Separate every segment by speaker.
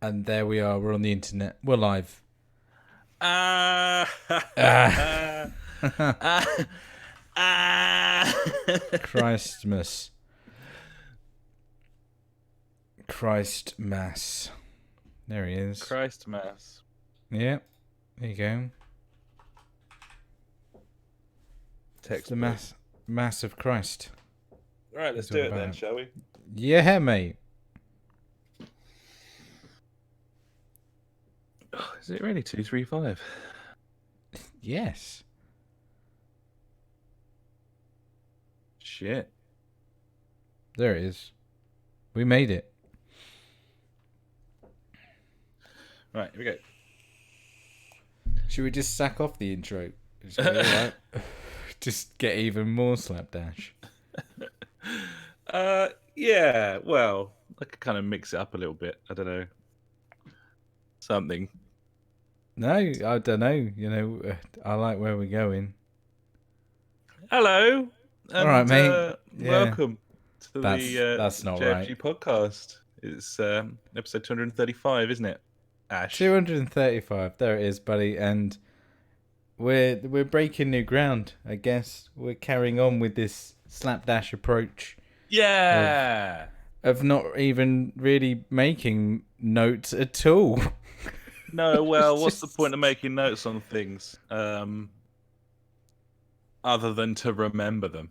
Speaker 1: And there we are. We're on the internet. We're live.
Speaker 2: Ah.
Speaker 1: Christmas. Christ Mass. There he is.
Speaker 2: Christ Mass.
Speaker 1: Yeah. There you go. It's the mass of Christ.
Speaker 2: Right, let's do it then, shall we?
Speaker 1: Yeah, mate.
Speaker 2: Oh, is it really 235?
Speaker 1: Yes.
Speaker 2: Shit.
Speaker 1: There it is. We made it.
Speaker 2: Right, here we go.
Speaker 1: Should we just sack off the intro? Just, go, right? Just get even more slapdash.
Speaker 2: Yeah, well, I could kind of mix it up a little bit. I don't know. Something.
Speaker 1: No, I don't know. You know, I like where we're going.
Speaker 2: Hello. And,
Speaker 1: all right, mate.
Speaker 2: Welcome to
Speaker 1: that's not
Speaker 2: JfG
Speaker 1: right.
Speaker 2: Podcast. It's episode 235, isn't it, Ash?
Speaker 1: 235. There it is, buddy. And we're breaking new ground, I guess. We're carrying on with this slapdash approach.
Speaker 2: Yeah.
Speaker 1: Of not even really making notes at all.
Speaker 2: No, well, what's the point of making notes on things other than to remember them?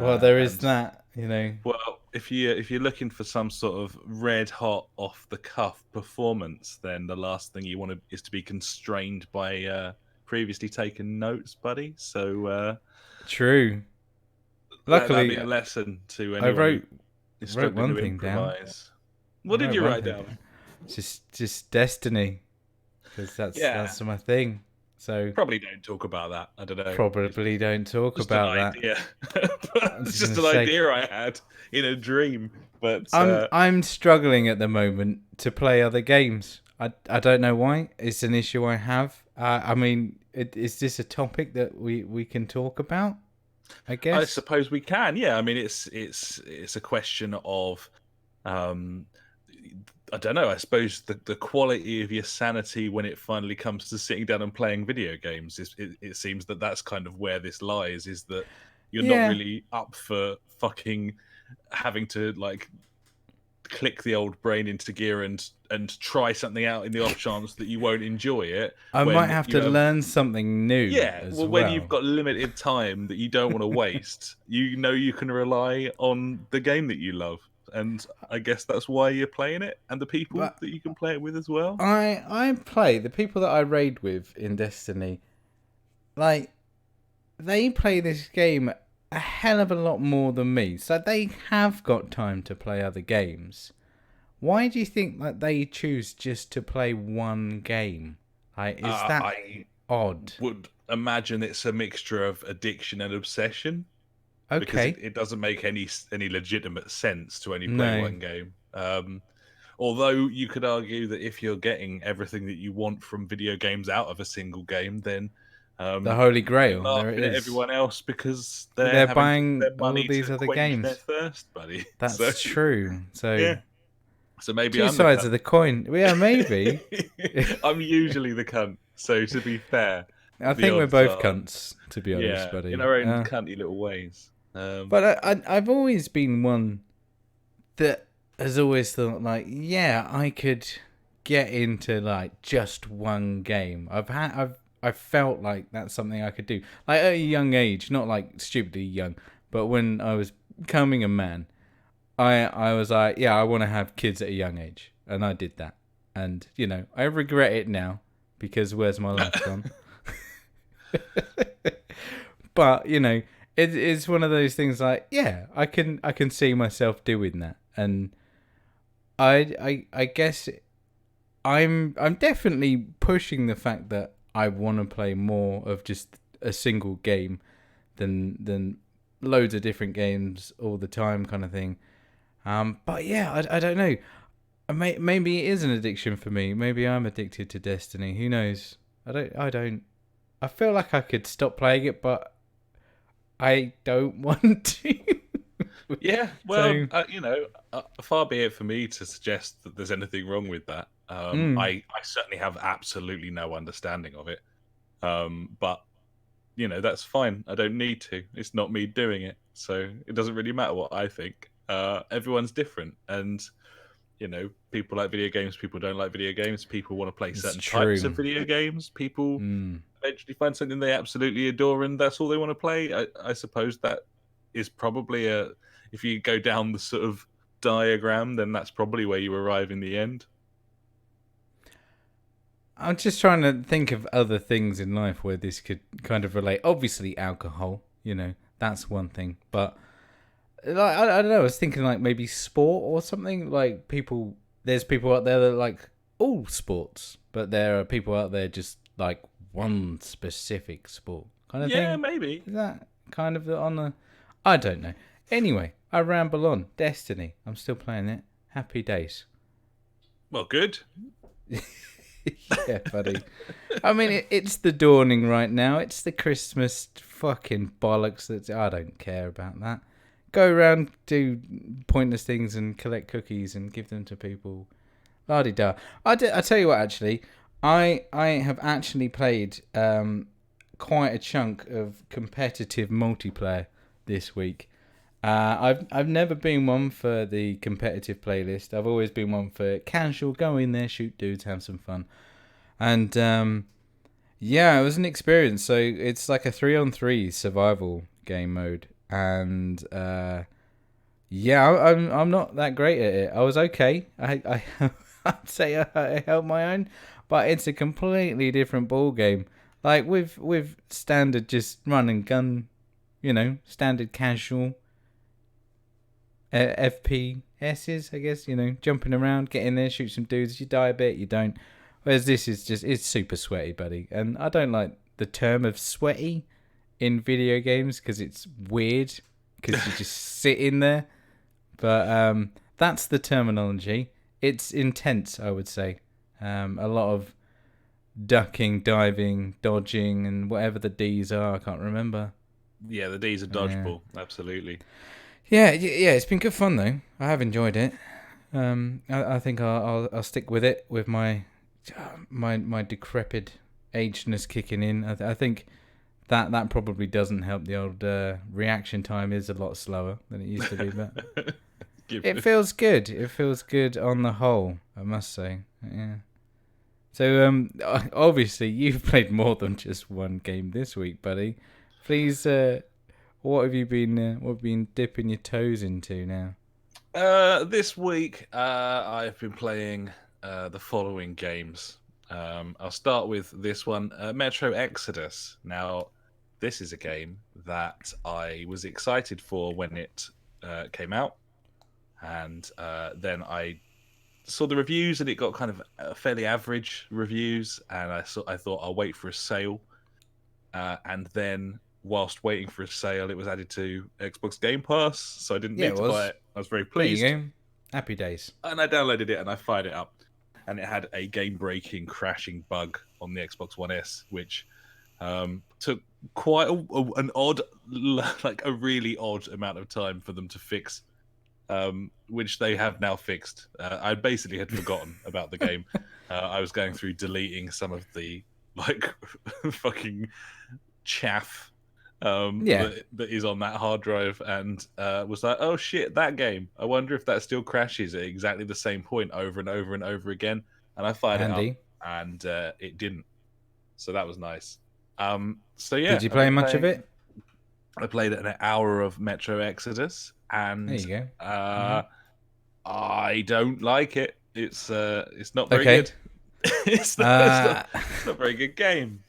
Speaker 1: Well, there is that, you know.
Speaker 2: Well, if you're looking for some sort of red hot off the cuff performance, then the last thing you want is to be constrained by previously taken notes, buddy. So
Speaker 1: true. Luckily,
Speaker 2: that'd be a lesson to anyone.
Speaker 1: I wrote one thing down.
Speaker 2: What did you write down?
Speaker 1: Just destiny, because that's my thing. So
Speaker 2: probably don't talk about that. I don't know.
Speaker 1: Probably don't talk about that.
Speaker 2: Yeah, it's just an idea I had in a dream. But
Speaker 1: I'm struggling at the moment to play other games. I don't know why. It's an issue I have. I mean, is this a topic that we can talk about? I guess.
Speaker 2: I suppose we can. Yeah. I mean, it's a question of I don't know. I suppose the quality of your sanity when it finally comes to sitting down and playing video games it seems that's kind of where this lies. Is that you're not really up for fucking having to like click the old brain into gear and try something out in the off chance that you won't enjoy it.
Speaker 1: I might have to learn something new.
Speaker 2: Yeah, when you've got limited time that you don't want to waste, you know you can rely on the game that you love. And I guess that's why you're playing it, and the people that you can play it with as well.
Speaker 1: I play the people that I raid with in Destiny. Like, they play this game a hell of a lot more than me, so they have got time to play other games. Why do you think that they choose just to play one game? Like, is that odd?
Speaker 2: Would imagine it's a mixture of addiction and obsession.
Speaker 1: Okay.
Speaker 2: Because it doesn't make any legitimate sense to only play one game. Although you could argue that if you're getting everything that you want from video games out of a single game, then
Speaker 1: the Holy Grail, there it is.
Speaker 2: Everyone else because
Speaker 1: they're buying all these other games.
Speaker 2: Their thirst, buddy.
Speaker 1: That's true. So
Speaker 2: yeah. So maybe
Speaker 1: two sides of the coin. Yeah, maybe.
Speaker 2: I'm usually the cunt. So to be fair,
Speaker 1: I think we're both cunts, to be honest, buddy.
Speaker 2: In our own cunty little ways.
Speaker 1: But I've always been one that has always thought like, yeah, I could get into like just one game. I've felt like that's something I could do. Like at a young age, not like stupidly young, but when I was becoming a man, I was like, yeah, I want to have kids at a young age, and I did that. And you know, I regret it now because where's my life gone? But you know. It's one of those things like, yeah, I can see myself doing that, and I guess I'm definitely pushing the fact that I want to play more of just a single game than loads of different games all the time kind of thing. But yeah, I don't know. Maybe it is an addiction for me. Maybe I'm addicted to Destiny. Who knows? I don't. I feel like I could stop playing it, but I don't want to.
Speaker 2: Yeah, well, so, far be it for me to suggest that there's anything wrong with that. I certainly have absolutely no understanding of it. But that's fine. I don't need to. It's not me doing it, so it doesn't really matter what I think. Everyone's different, and people like video games. People don't like video games. People want to play
Speaker 1: It's
Speaker 2: certain
Speaker 1: true.
Speaker 2: types of video games. People eventually find something they absolutely adore, and that's all they want to play. I suppose that is probably if you go down the sort of diagram, then that's probably where you arrive in the end.
Speaker 1: I'm just trying to think of other things in life where this could kind of relate. Obviously, alcohol, that's one thing. But like, I don't know. I was thinking like maybe sport or something. Like there's people out there that like all sports, but there are people out there just like one specific sport kind of thing.
Speaker 2: Yeah, maybe.
Speaker 1: Is that kind of on the? I don't know. Anyway, I ramble on. Destiny. I'm still playing it. Happy days.
Speaker 2: Well, good.
Speaker 1: Yeah, buddy. I mean, it's the dawning right now. It's the Christmas fucking bollocks. I don't care about that. Go around, do pointless things, and collect cookies and give them to people. La-di-da. I tell you what, actually, I have actually played quite a chunk of competitive multiplayer this week. I've never been one for the competitive playlist. I've always been one for casual, go in there, shoot dudes, have some fun. And yeah, it was an experience. So it's like a 3-on-3 survival game mode. And yeah, I'm not that great at it. I was okay. I'd say I held my own, but it's a completely different ball game. Like with standard just run and gun, standard casual FPSs, I guess, jumping around, get in there, shoot some dudes. You die a bit, you don't. Whereas this is it's super sweaty, buddy. And I don't like the term of sweaty in video games because it's weird because you just sit in there. But that's the terminology. It's intense, I would say. A lot of ducking, diving, dodging, and whatever the D's are, I can't remember.
Speaker 2: Yeah, the D's are dodgeball, absolutely.
Speaker 1: Yeah, it's been good fun though. I have enjoyed it. I think I'll stick with it with my decrepit agedness kicking in. I think that probably doesn't help. The old reaction time is a lot slower than it used to be, but it feels good. It feels good on the whole, I must say. Yeah. So obviously you've played more than just one game this week, buddy. Please, what have you been dipping your toes into now?
Speaker 2: This week I've been playing the following games. I'll start with this one, Metro Exodus. Now, this is a game that I was excited for when it came out, and then I saw the reviews and it got kind of fairly average reviews, and I thought I'll wait for a sale, and then whilst waiting for a sale, it was added to Xbox Game Pass, so I didn't need to buy it. I was very pleased.
Speaker 1: There you go. Happy days.
Speaker 2: And I downloaded it and I fired it up, and it had a game-breaking crashing bug on the Xbox One S, which took quite an odd, like a really odd amount of time for them to fix, which they have now fixed. I basically had forgotten about the game. I was going through deleting some of the like fucking chaff that is on that hard drive, and was like, oh shit, that game, I wonder if that still crashes at exactly the same point over and over and over again. And I fired it up and it didn't, so that was nice. So yeah,
Speaker 1: did you play much of it?
Speaker 2: I played an hour of Metro Exodus, and
Speaker 1: there you
Speaker 2: go. I don't like it. It's not very good. It's not a very good game.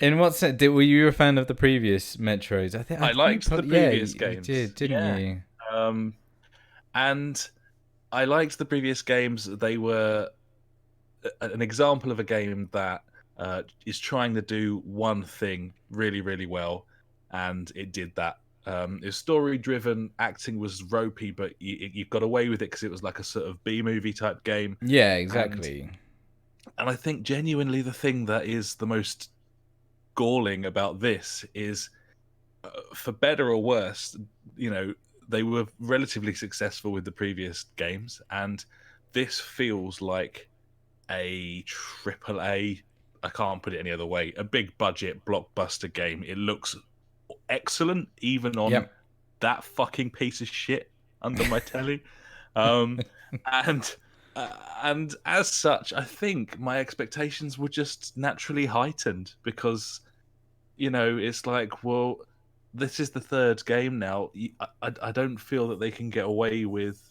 Speaker 1: In what sense? Were you a fan of the previous Metros?
Speaker 2: I liked the previous games.
Speaker 1: You didn't you?
Speaker 2: And I liked the previous games. They were an example of a game that is trying to do one thing really, really well, and it did that. It was story-driven, acting was ropey, but you got away with it because it was like a sort of B-movie type game.
Speaker 1: Yeah, exactly.
Speaker 2: And I think genuinely the thing that is the most galling about this is, for better or worse, they were relatively successful with the previous games, and this feels like a triple A. I can't put it any other way. A big budget blockbuster game. It looks excellent, even on
Speaker 1: Yep.
Speaker 2: that fucking piece of shit under my telly. Um, and and as such, I think my expectations were just naturally heightened because, it's like, well, this is the third game now. I don't feel that they can get away with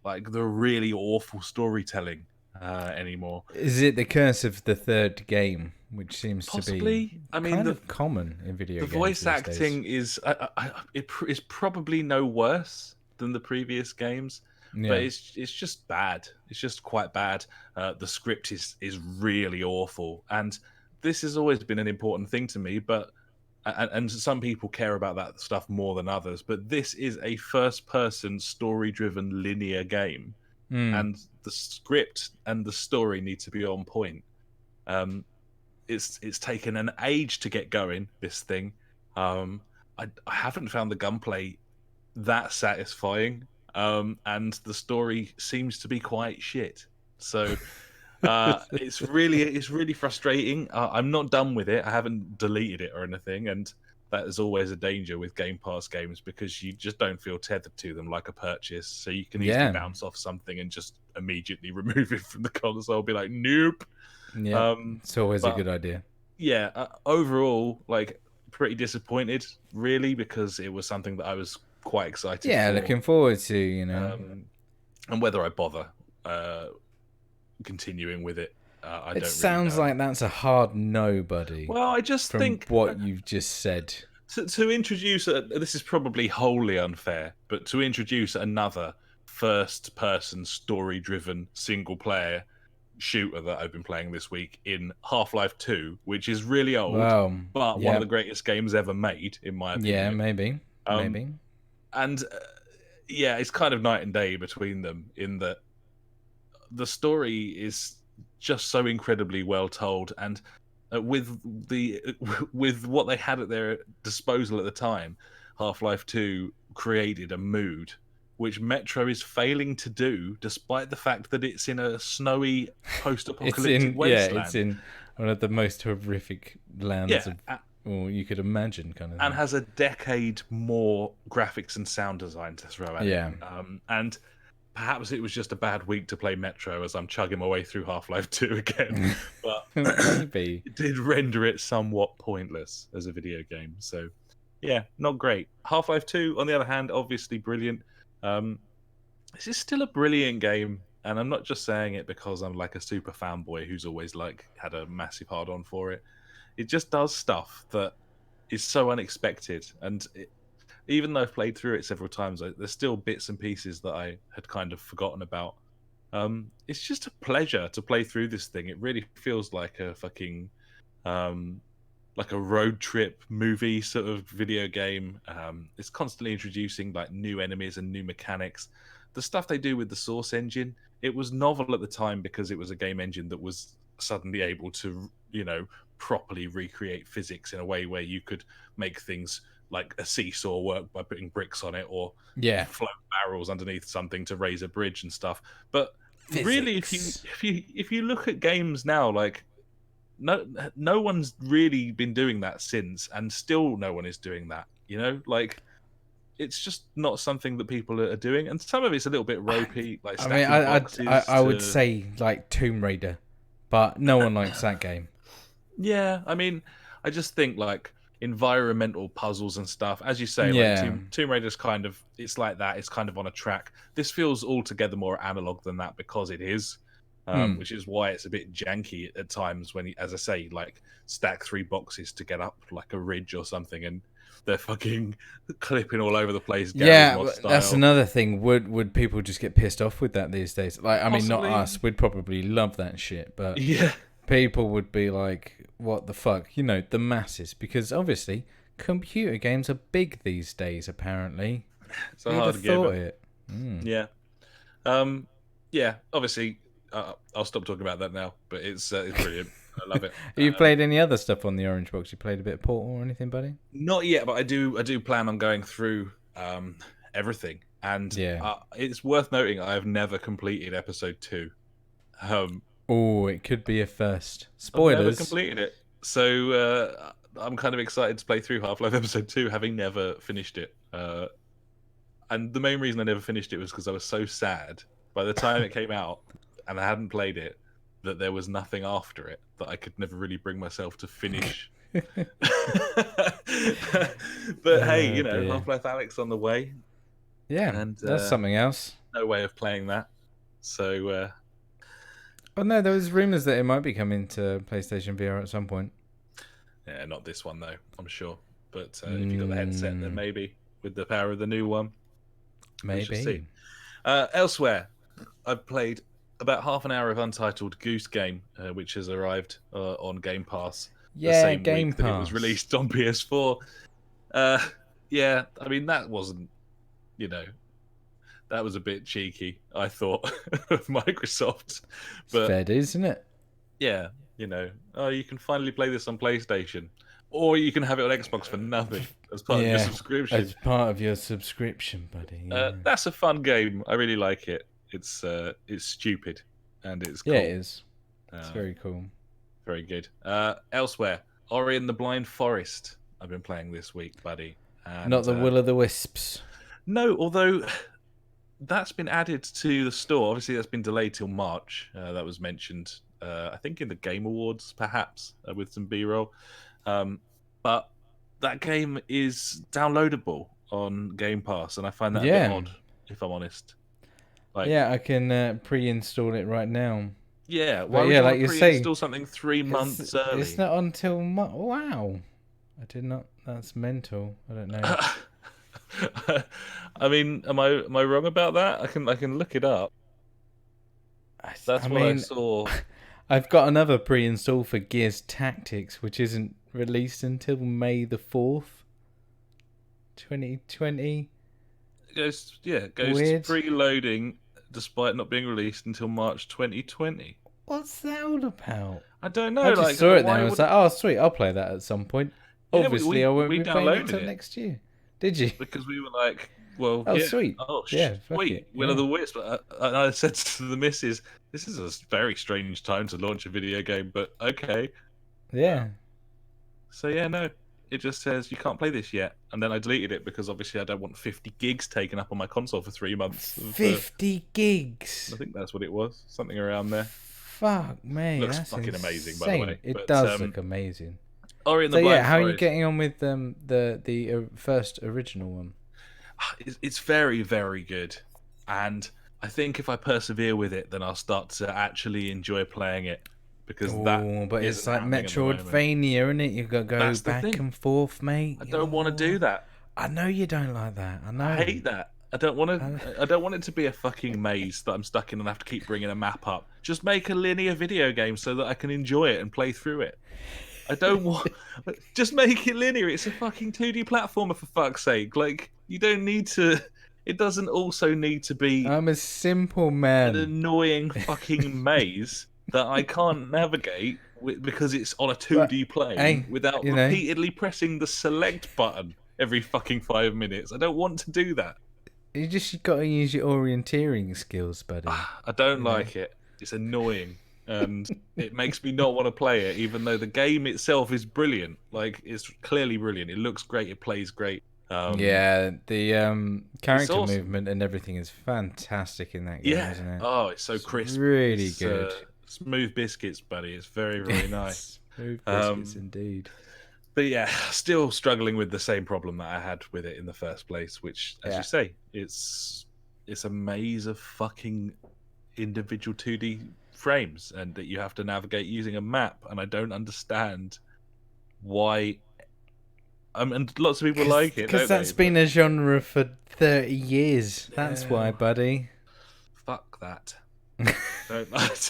Speaker 2: like the really awful storytelling anymore.
Speaker 1: Is it the curse of the third game, which seems to be
Speaker 2: Possibly. I mean,
Speaker 1: kind
Speaker 2: the
Speaker 1: of common in video
Speaker 2: the
Speaker 1: games
Speaker 2: voice
Speaker 1: these days?
Speaker 2: acting is probably no worse than the previous games, but
Speaker 1: Yeah.
Speaker 2: it's just bad. It's just quite bad. The script is really awful, and this has always been an important thing to me. But and some people care about that stuff more than others. But this is a first-person, story-driven, linear game,
Speaker 1: Mm.
Speaker 2: and the script and the story need to be on point. Um, it's taken an age to get going. This thing, I haven't found the gunplay that satisfying, and the story seems to be quite shit. So it's really frustrating. I'm not done with it. I haven't deleted it or anything, and that is always a danger with Game Pass games because you just don't feel tethered to them like a purchase. So you can easily
Speaker 1: Yeah.
Speaker 2: bounce off something and just immediately remove it from the console. Be like, nope.
Speaker 1: Yeah. It's always a
Speaker 2: But
Speaker 1: good idea.
Speaker 2: yeah, overall, like pretty disappointed, really, because it was something that I was quite excited
Speaker 1: Yeah,
Speaker 2: for.
Speaker 1: looking forward to,
Speaker 2: And whether I bother continuing with it, I
Speaker 1: It
Speaker 2: don't
Speaker 1: sounds
Speaker 2: really know.
Speaker 1: like that's a hard no, buddy.
Speaker 2: Well, I just
Speaker 1: From
Speaker 2: think
Speaker 1: what you've just said.
Speaker 2: to introduce this is probably wholly unfair, but to introduce another first-person, story-driven, single-player shooter that I've been playing this week in Half-Life 2, which is really old,
Speaker 1: Well,
Speaker 2: but one
Speaker 1: yeah.
Speaker 2: of the greatest games ever made, in my opinion.
Speaker 1: Yeah, maybe.
Speaker 2: Um,
Speaker 1: Maybe.
Speaker 2: and yeah, it's kind of night and day between them in that the story is just so incredibly well told, and with with what they had at their disposal at the time, Half-Life 2 created a mood which Metro is failing to do, despite the fact that it's in a snowy post-apocalyptic wasteland.
Speaker 1: It's in one of the most horrific lands
Speaker 2: Yeah,
Speaker 1: or you could imagine, kind of
Speaker 2: and
Speaker 1: thing.
Speaker 2: has a decade more graphics and sound design to throw at
Speaker 1: Yeah.
Speaker 2: it. And perhaps it was just a bad week to play Metro as I'm chugging my way through Half-Life 2 again. But
Speaker 1: Maybe.
Speaker 2: it did render it somewhat pointless as a video game. So, yeah, not great. Half-Life 2, on the other hand, obviously brilliant. This is still a brilliant game. And I'm not just saying it because I'm like a super fanboy who's always like had a massive hard-on for it. It just does stuff that is so unexpected. And even though I've played through it several times, there's still bits and pieces that I had kind of forgotten about. It's just a pleasure to play through this thing. It really feels like a fucking like a road trip movie sort of video game. It's constantly introducing like new enemies and new mechanics. The stuff they do with the Source engine, it was novel at the time because it was a game engine that was suddenly able to, properly recreate physics in a way where you could make things like a seesaw work by putting bricks on it, or float barrels underneath something to raise a bridge and stuff. But really, if you look at games now, like no one's really been doing that since, and still no one is doing that. Like it's just not something that people are doing, and some of it's a little bit ropey. Like stacking boxes.
Speaker 1: I would say like Tomb Raider, but no one likes that game.
Speaker 2: Yeah, I mean, I just think like environmental puzzles and stuff, as you say,
Speaker 1: Yeah.
Speaker 2: like Tomb Raider's kind of, it's like that. It's kind of on a track. This feels altogether more analog than that because it is, which is why it's a bit janky at times when, as I say, like stack 3 boxes to get up like a ridge or something, and they're fucking clipping all over the place.
Speaker 1: Yeah, that's another thing. Would people just get pissed off with that these days? Like, I mean, not us. We'd probably love that shit, but
Speaker 2: yeah,
Speaker 1: people would be like, what the fuck? The masses. Because obviously, computer games are big these days, apparently.
Speaker 2: So hard to get
Speaker 1: it.
Speaker 2: Yeah. Yeah, obviously, I'll stop talking about that now, but it's brilliant. I love it.
Speaker 1: Have you played any other stuff on the Orange Box? You played a bit of Portal or anything, buddy?
Speaker 2: Not yet, but I do plan on going through everything. And it's worth noting I have never completed episode 2.
Speaker 1: Oh, it could be a first.
Speaker 2: I've never
Speaker 1: Spoilers.
Speaker 2: completed it. So I'm kind of excited to play through Half-Life Episode 2, having never finished it. And the main reason I never finished it was because I was so sad by the time it came out and I hadn't played it that there was nothing after it, that I could never really bring myself to finish. But hey, you know,
Speaker 1: dear.
Speaker 2: Half-Life Alyx on the way.
Speaker 1: Yeah,
Speaker 2: And
Speaker 1: that's something else.
Speaker 2: no way of playing that. So
Speaker 1: Oh no, there was rumours that it might be coming to PlayStation VR at some point.
Speaker 2: yeah, not this one though, I'm sure. But if you got the headset, then maybe with the power of the new one.
Speaker 1: Maybe.
Speaker 2: Elsewhere, I've played about half an hour of Untitled Goose Game, which has arrived on Game Pass.
Speaker 1: Yeah,
Speaker 2: the same
Speaker 1: Game
Speaker 2: week
Speaker 1: Pass.
Speaker 2: that it was released on PS4. Yeah, I mean, that wasn't, you know, that was a bit cheeky, I thought, of Microsoft. But
Speaker 1: It's fair dues, isn't it?
Speaker 2: yeah, you know, oh, you can finally play this on PlayStation, or you can have it on Xbox for nothing as part of your subscription.
Speaker 1: As part of your subscription, buddy. Yeah,
Speaker 2: That's a fun game. I really like it. It's stupid, and it's cool.
Speaker 1: Yeah, it is. It's very cool.
Speaker 2: Very good. Elsewhere, Ori and the Blind Forest. I've been playing this week, buddy. And,
Speaker 1: Not the Will of the Wisps.
Speaker 2: No, although that's been added to the store. Obviously, that's been delayed till March. That was mentioned, I think, in the Game Awards, perhaps, with some B-roll. But that game is downloadable on Game Pass, and I find that a bit odd, if I'm honest. Like,
Speaker 1: yeah, I can pre-install it right now.
Speaker 2: Yeah, why would
Speaker 1: yeah,
Speaker 2: you
Speaker 1: like
Speaker 2: want
Speaker 1: you
Speaker 2: to
Speaker 1: say,
Speaker 2: pre-install something 3 months early?
Speaker 1: It's not until wow. I did not. That's mental. I don't know.
Speaker 2: I mean, am I wrong about that? I can look it up. That's what I saw.
Speaker 1: I've got another pre-install for Gears Tactics, which isn't released until May the 4th, 2020.
Speaker 2: It goes
Speaker 1: Weird.
Speaker 2: preloading despite not being released until March 2020.
Speaker 1: What's that all about?
Speaker 2: I don't know.
Speaker 1: I just
Speaker 2: like,
Speaker 1: saw it there.
Speaker 2: why
Speaker 1: I was like, oh, sweet, I'll play that at some point.
Speaker 2: Yeah,
Speaker 1: Obviously, I won't
Speaker 2: we
Speaker 1: be playing it
Speaker 2: downloaded
Speaker 1: until
Speaker 2: it.
Speaker 1: next year. Did you?
Speaker 2: Because we were like, well,
Speaker 1: Oh,
Speaker 2: yeah.
Speaker 1: sweet.
Speaker 2: Oh,
Speaker 1: Yeah, fuck
Speaker 2: sweet.
Speaker 1: it,
Speaker 2: Will of
Speaker 1: yeah.
Speaker 2: the Wisp. And I said to the missus, this is a very strange time to launch a video game, but okay.
Speaker 1: Yeah.
Speaker 2: So yeah, no, it just says you can't play this yet, and then I deleted it because obviously I don't want 50 gigs taken up on my console for 3 months.
Speaker 1: 50 gigs.
Speaker 2: I think that's what it was, something around there.
Speaker 1: Fuck me.
Speaker 2: Looks
Speaker 1: that's
Speaker 2: fucking
Speaker 1: insane.
Speaker 2: amazing, by the way.
Speaker 1: It
Speaker 2: But,
Speaker 1: does look amazing.
Speaker 2: Ori and the
Speaker 1: So
Speaker 2: Blind
Speaker 1: yeah, how are you
Speaker 2: Forest.
Speaker 1: getting on with the first original one?
Speaker 2: It's very, very good, and I think if I persevere with it, then I'll start to actually enjoy playing it. Because
Speaker 1: but it's
Speaker 2: isn't
Speaker 1: like
Speaker 2: happening at the moment.
Speaker 1: Metroidvania, isn't it? You've got to go
Speaker 2: That's the
Speaker 1: back
Speaker 2: thing.
Speaker 1: and forth, mate.
Speaker 2: I don't want to do that.
Speaker 1: I know you don't like that. I know.
Speaker 2: I hate that. I don't want to. I don't want it to be a fucking maze that I'm stuck in and I have to keep bringing a map up. Just make a linear video game so that I can enjoy it and play through it. I don't want. Just make it linear. It's a fucking 2D platformer, for fuck's sake. Like, you don't need to. It doesn't also need to be
Speaker 1: I'm a simple
Speaker 2: an
Speaker 1: man.
Speaker 2: annoying fucking maze that I can't navigate because it's on a 2D plane
Speaker 1: hey,
Speaker 2: without
Speaker 1: you know.
Speaker 2: repeatedly pressing the select button every fucking 5 minutes. I don't want to do that.
Speaker 1: You just got to use your orienteering skills, buddy.
Speaker 2: I don't like it. It's annoying. And it makes me not want to play it, even though the game itself is brilliant. Like, it's clearly brilliant. It looks great. It plays great.
Speaker 1: Yeah, the character
Speaker 2: awesome.
Speaker 1: movement and everything is fantastic in that game, isn't it?
Speaker 2: Oh, it's so crisp.
Speaker 1: Really
Speaker 2: It's,
Speaker 1: good.
Speaker 2: Smooth biscuits, buddy. It's very, very nice.
Speaker 1: Smooth biscuits indeed.
Speaker 2: But yeah, still struggling with the same problem that I had with it in the first place, which, as you say, it's a maze of fucking individual 2D frames, and that you have to navigate using a map, and I don't understand why. And lots of people like it,
Speaker 1: because that's been a genre for 30 years. That's why, buddy.
Speaker 2: Fuck that. I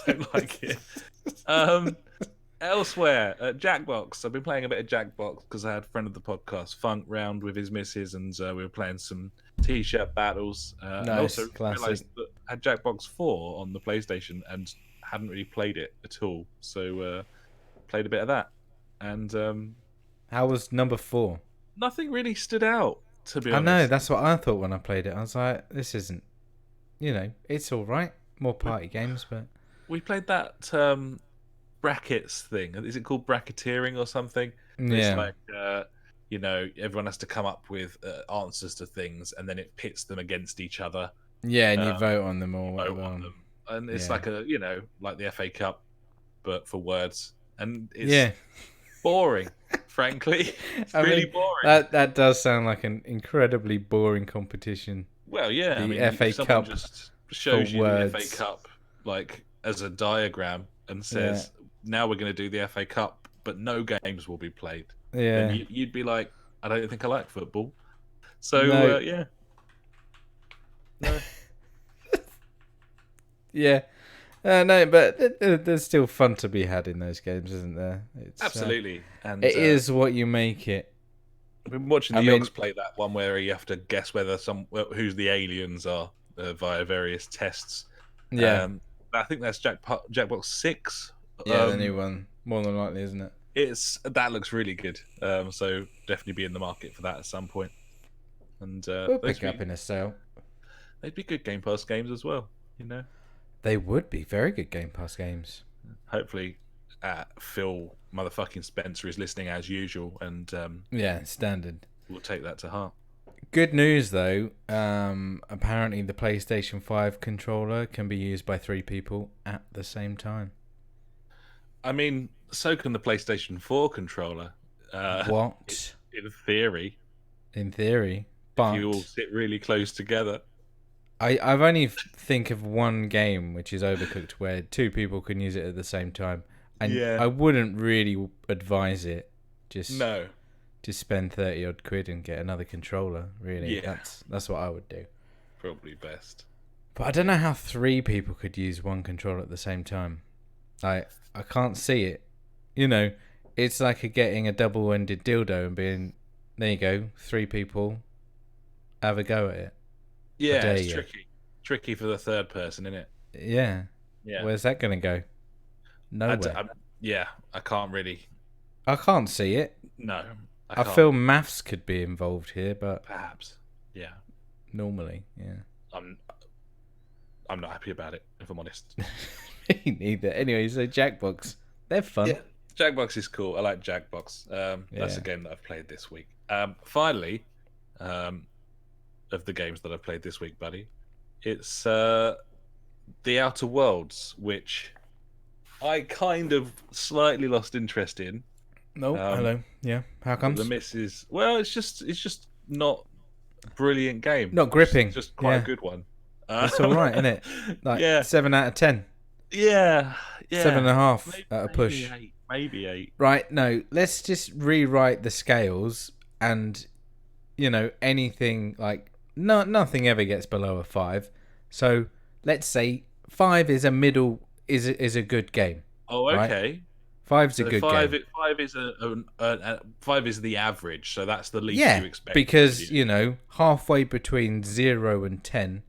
Speaker 2: don't like it. Elsewhere, Jackbox. I've been playing a bit of Jackbox because I had a friend of the podcast, Funk, round with his missus, and we were playing some t-shirt battles.
Speaker 1: Nice,
Speaker 2: I also
Speaker 1: classic.
Speaker 2: realised that I had Jackbox 4 on the PlayStation and hadn't really played it at all. So played a bit of that. And
Speaker 1: How was number 4?
Speaker 2: nothing really stood out, to be
Speaker 1: I
Speaker 2: honest.
Speaker 1: know, that's what I thought when I played it. I was like, this isn't, it's all right. More party games, but
Speaker 2: we played that brackets thing. Is it called bracketeering or something? It's
Speaker 1: Yeah,
Speaker 2: like everyone has to come up with answers to things, and then it pits them against each other.
Speaker 1: yeah, and you
Speaker 2: Um,
Speaker 1: vote on them or
Speaker 2: you vote
Speaker 1: whatever.
Speaker 2: on them, and it's
Speaker 1: Yeah,
Speaker 2: like like the FA Cup, but for words, and it's
Speaker 1: yeah.
Speaker 2: boring. Frankly, it's
Speaker 1: I
Speaker 2: really
Speaker 1: mean,
Speaker 2: boring.
Speaker 1: that does sound like an incredibly boring competition.
Speaker 2: Well, yeah, I
Speaker 1: The
Speaker 2: mean, if
Speaker 1: FA
Speaker 2: someone
Speaker 1: Cup
Speaker 2: just
Speaker 1: for
Speaker 2: shows you the FA
Speaker 1: words.
Speaker 2: Cup like as a diagram and
Speaker 1: Yeah,
Speaker 2: says, "Now we're going to do the FA Cup, but no games will be played," then
Speaker 1: yeah.
Speaker 2: you'd be like, "I don't think I like football." So
Speaker 1: No,
Speaker 2: yeah, no,
Speaker 1: yeah. No, but there's still fun to be had in those games, isn't there?
Speaker 2: absolutely. And
Speaker 1: It is what you make it.
Speaker 2: I've been watching
Speaker 1: I
Speaker 2: the
Speaker 1: mean,
Speaker 2: Yogs play that one where you have to guess who's the aliens are via various tests.
Speaker 1: yeah,
Speaker 2: Um, I think that's Jackbox 6.
Speaker 1: yeah, the new one, more than likely, isn't it?
Speaker 2: That looks really good. So definitely be in the market for that at some point. And
Speaker 1: We'll
Speaker 2: those
Speaker 1: pick up in a sale.
Speaker 2: they'd be good Game Pass games as well.
Speaker 1: They would be very good Game Pass games.
Speaker 2: Hopefully, Phil motherfucking Spencer is listening as usual, and
Speaker 1: Yeah, standard.
Speaker 2: we'll take that to heart.
Speaker 1: Good news though. Apparently the PlayStation 5 controller can be used by 3 people at the same time.
Speaker 2: I mean, so can the PlayStation 4 controller.
Speaker 1: What?
Speaker 2: In theory,
Speaker 1: In theory,
Speaker 2: if you all
Speaker 1: but
Speaker 2: sit really close together.
Speaker 1: I've only think of one game which is Overcooked where 2 people can use it at the same time, and
Speaker 2: Yeah.
Speaker 1: I wouldn't really advise it. Just
Speaker 2: No.
Speaker 1: spend 30 odd quid and get another controller. Really,
Speaker 2: Yeah.
Speaker 1: that's what I would do.
Speaker 2: Probably best.
Speaker 1: But I don't know how 3 people could use one controller at the same time. I can't see it. It's like getting a double-ended dildo and being, there you go, 3 people, have a go at it.
Speaker 2: Yeah,
Speaker 1: dare
Speaker 2: it's
Speaker 1: you.
Speaker 2: tricky for the third person, isn't it?
Speaker 1: Yeah.
Speaker 2: Yeah.
Speaker 1: Where's that going to go? Nowhere.
Speaker 2: I can't really.
Speaker 1: I can't see it.
Speaker 2: No,
Speaker 1: I
Speaker 2: can't.
Speaker 1: feel maths could be involved here, but
Speaker 2: Perhaps. Yeah.
Speaker 1: normally, yeah.
Speaker 2: I'm not happy about it, if I'm honest.
Speaker 1: Me neither. Anyway, so Jackbox, they're fun.
Speaker 2: Yeah, Jackbox is cool. I like Jackbox. That's a game that I've played this week. Finally, of the games that I've played this week, buddy, it's The Outer Worlds, which I kind of slightly lost interest in.
Speaker 1: No, hello. Yeah, how comes?
Speaker 2: The missus, well, it's just not a brilliant game.
Speaker 1: Not gripping.
Speaker 2: It's just quite a good one.
Speaker 1: It's all right, isn't it? Like
Speaker 2: yeah,
Speaker 1: 7 out of 10.
Speaker 2: yeah.
Speaker 1: 7.5 at a push.
Speaker 2: Maybe 8.
Speaker 1: Right, no, let's just rewrite the scales and, anything like, nothing ever gets below a 5. So let's say 5 is a middle, is a good game.
Speaker 2: Oh, okay.
Speaker 1: Right? 5's a good game.
Speaker 2: 5 is the average, so that's the least
Speaker 1: Yeah,
Speaker 2: you expect.
Speaker 1: because, halfway between 0 and 10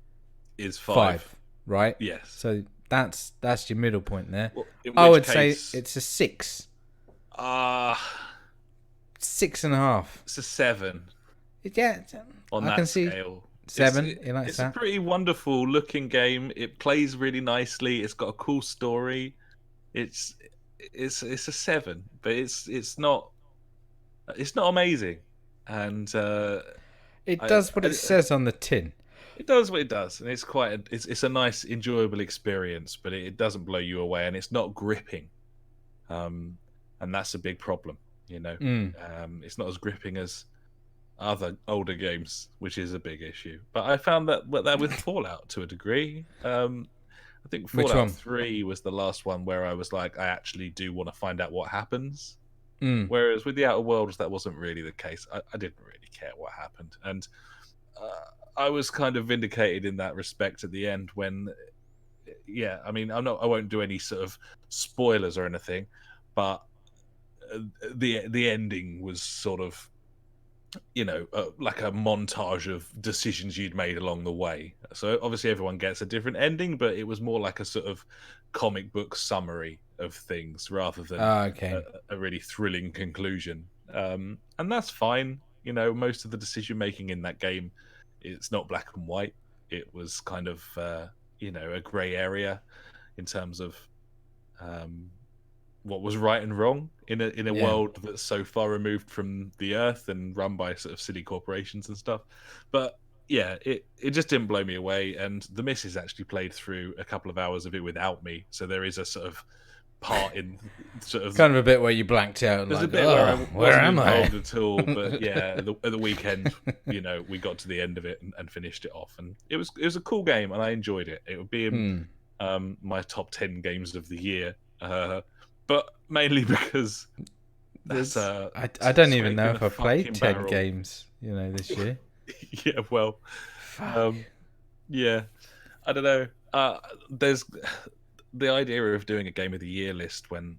Speaker 2: is 5.
Speaker 1: Right?
Speaker 2: Yes.
Speaker 1: So that's your middle point there.
Speaker 2: Well,
Speaker 1: I would say it's a 6. 6.5.
Speaker 2: It's a 7
Speaker 1: Yeah,
Speaker 2: on
Speaker 1: I
Speaker 2: that
Speaker 1: can see
Speaker 2: scale.
Speaker 1: 7.
Speaker 2: It's
Speaker 1: that?
Speaker 2: a pretty wonderful looking game. It plays really nicely. It's got a cool story. It's a 7, but it's not amazing, and
Speaker 1: It does what it says on the tin.
Speaker 2: It does what it does, and it's a nice, enjoyable experience, but it doesn't blow you away, and it's not gripping, and that's a big problem. It's not as gripping as other older games, which is a big issue. But I found that with Fallout to a degree. I think Fallout 3 was the last one where I was like, I actually do want to find out what happens. Whereas with the Outer Worlds, that wasn't really the case. I didn't really care what happened, and I was kind of vindicated in that respect at the end when, I mean, I won't do any sort of spoilers or anything, but the ending was sort of, like a montage of decisions you'd made along the way. So obviously everyone gets a different ending, but it was more like a sort of comic book summary of things rather than a really thrilling conclusion. And that's fine. Most of the decision making in that game, it's not black and white. It was kind of, a grey area. in terms of what was right and wrong in a world that's so far removed from the Earth and run by sort of city corporations and stuff. But yeah, it just didn't blow me away. And the missus actually played through a couple of hours of it without me, so there is a sort of part in sort of
Speaker 1: kind of a bit where you blanked out. And
Speaker 2: there's
Speaker 1: like,
Speaker 2: a bit where I wasn't
Speaker 1: am
Speaker 2: involved
Speaker 1: I?
Speaker 2: at all. But yeah, at the weekend, we got to the end of it and finished it off, and it was a cool game, and I enjoyed it. It would be in my top 10 games of the year, but mainly because that's
Speaker 1: I don't even know if I played 10
Speaker 2: barrel.
Speaker 1: games, this year.
Speaker 2: Yeah, well, yeah, I don't know. There's the idea of doing a game of the year list when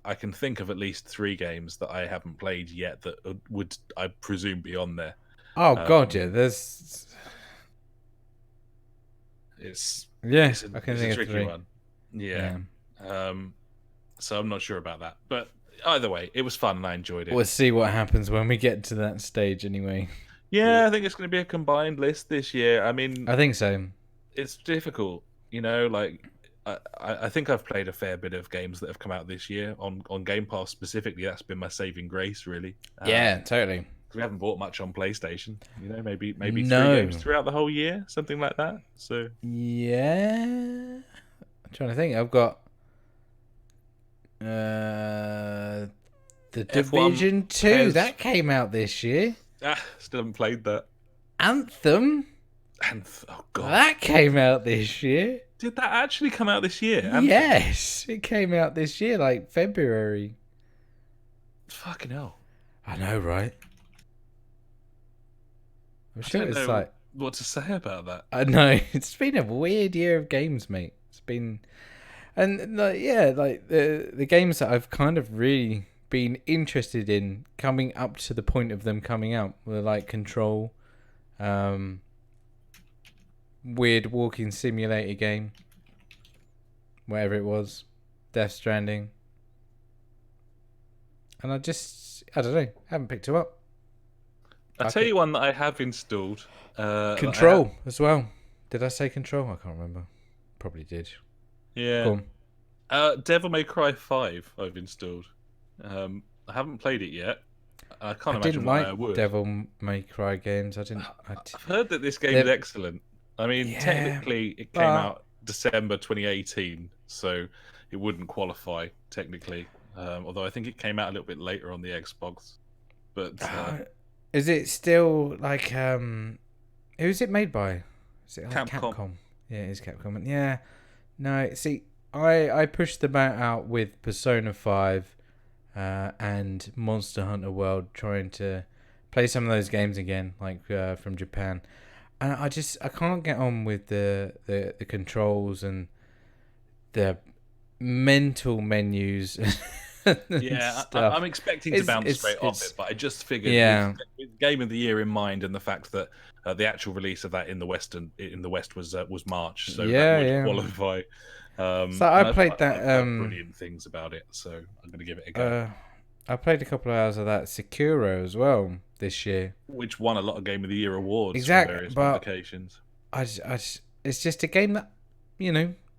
Speaker 2: I can think of at least 3 games that I haven't played yet that would, I presume, be on there.
Speaker 1: Oh god, yeah. There's.
Speaker 2: It's
Speaker 1: I can think
Speaker 2: a tricky
Speaker 1: 3.
Speaker 2: one. Yeah. So I'm not sure about that, but either way, it was fun and I enjoyed it.
Speaker 1: We'll see what happens when we get to that stage, anyway.
Speaker 2: Yeah, I think it's going to be a combined list this year. I mean,
Speaker 1: I think so.
Speaker 2: It's difficult, like I think I've played a fair bit of games that have come out this year on Game Pass specifically. That's been my saving grace, really.
Speaker 1: Yeah, totally.
Speaker 2: We haven't bought much on PlayStation, maybe 3 games throughout the whole year, something like that. So
Speaker 1: yeah, I'm trying to think. I've got the Division 2 that came out this year.
Speaker 2: Still haven't played that.
Speaker 1: Anthem.
Speaker 2: Oh god,
Speaker 1: that came out this year.
Speaker 2: Did that actually come out this year? Anthem?
Speaker 1: Yes, it came out this year, like February.
Speaker 2: Fucking hell!
Speaker 1: I know, right? I'm sure
Speaker 2: it's
Speaker 1: like
Speaker 2: what to say about that.
Speaker 1: I know it's been a weird year of games, mate. It's been, and the games that I've kind of really been interested in coming up to the point of them coming out were like Control, weird walking simulator game, whatever it was, Death Stranding, and I don't know, haven't picked them up.
Speaker 2: I'll tell you one that I have installed.
Speaker 1: Control as well. Did I say Control? I can't remember. Probably did.
Speaker 2: Yeah. Devil May Cry 5 I've installed. I haven't played it yet. I can't imagine why I would.
Speaker 1: Devil May Cry games. I've
Speaker 2: heard that this game is excellent. I mean, technically it came out December 2018, so it wouldn't qualify technically. Although I think it came out a little bit later on the Xbox. But
Speaker 1: is it still like who's it made by? Is it like Capcom? Yeah, it is Capcom. Yeah. No, see, I pushed them out with Persona 5 and Monster Hunter World, trying to play some of those games again, like from Japan. And I can't get on with the controls and the mental menus.
Speaker 2: Yeah, I'm expecting to bounce straight off it, but I just figured with Game of the Year in mind and the fact that the actual release of that in the West was March, so that would qualify.
Speaker 1: So I played that.
Speaker 2: Brilliant things about it, so I'm going to give it a go.
Speaker 1: I played a couple of hours of that Sekiro as well this year,
Speaker 2: which won a lot of Game of the Year awards.
Speaker 1: Exactly,
Speaker 2: for various publications.
Speaker 1: It's just a game that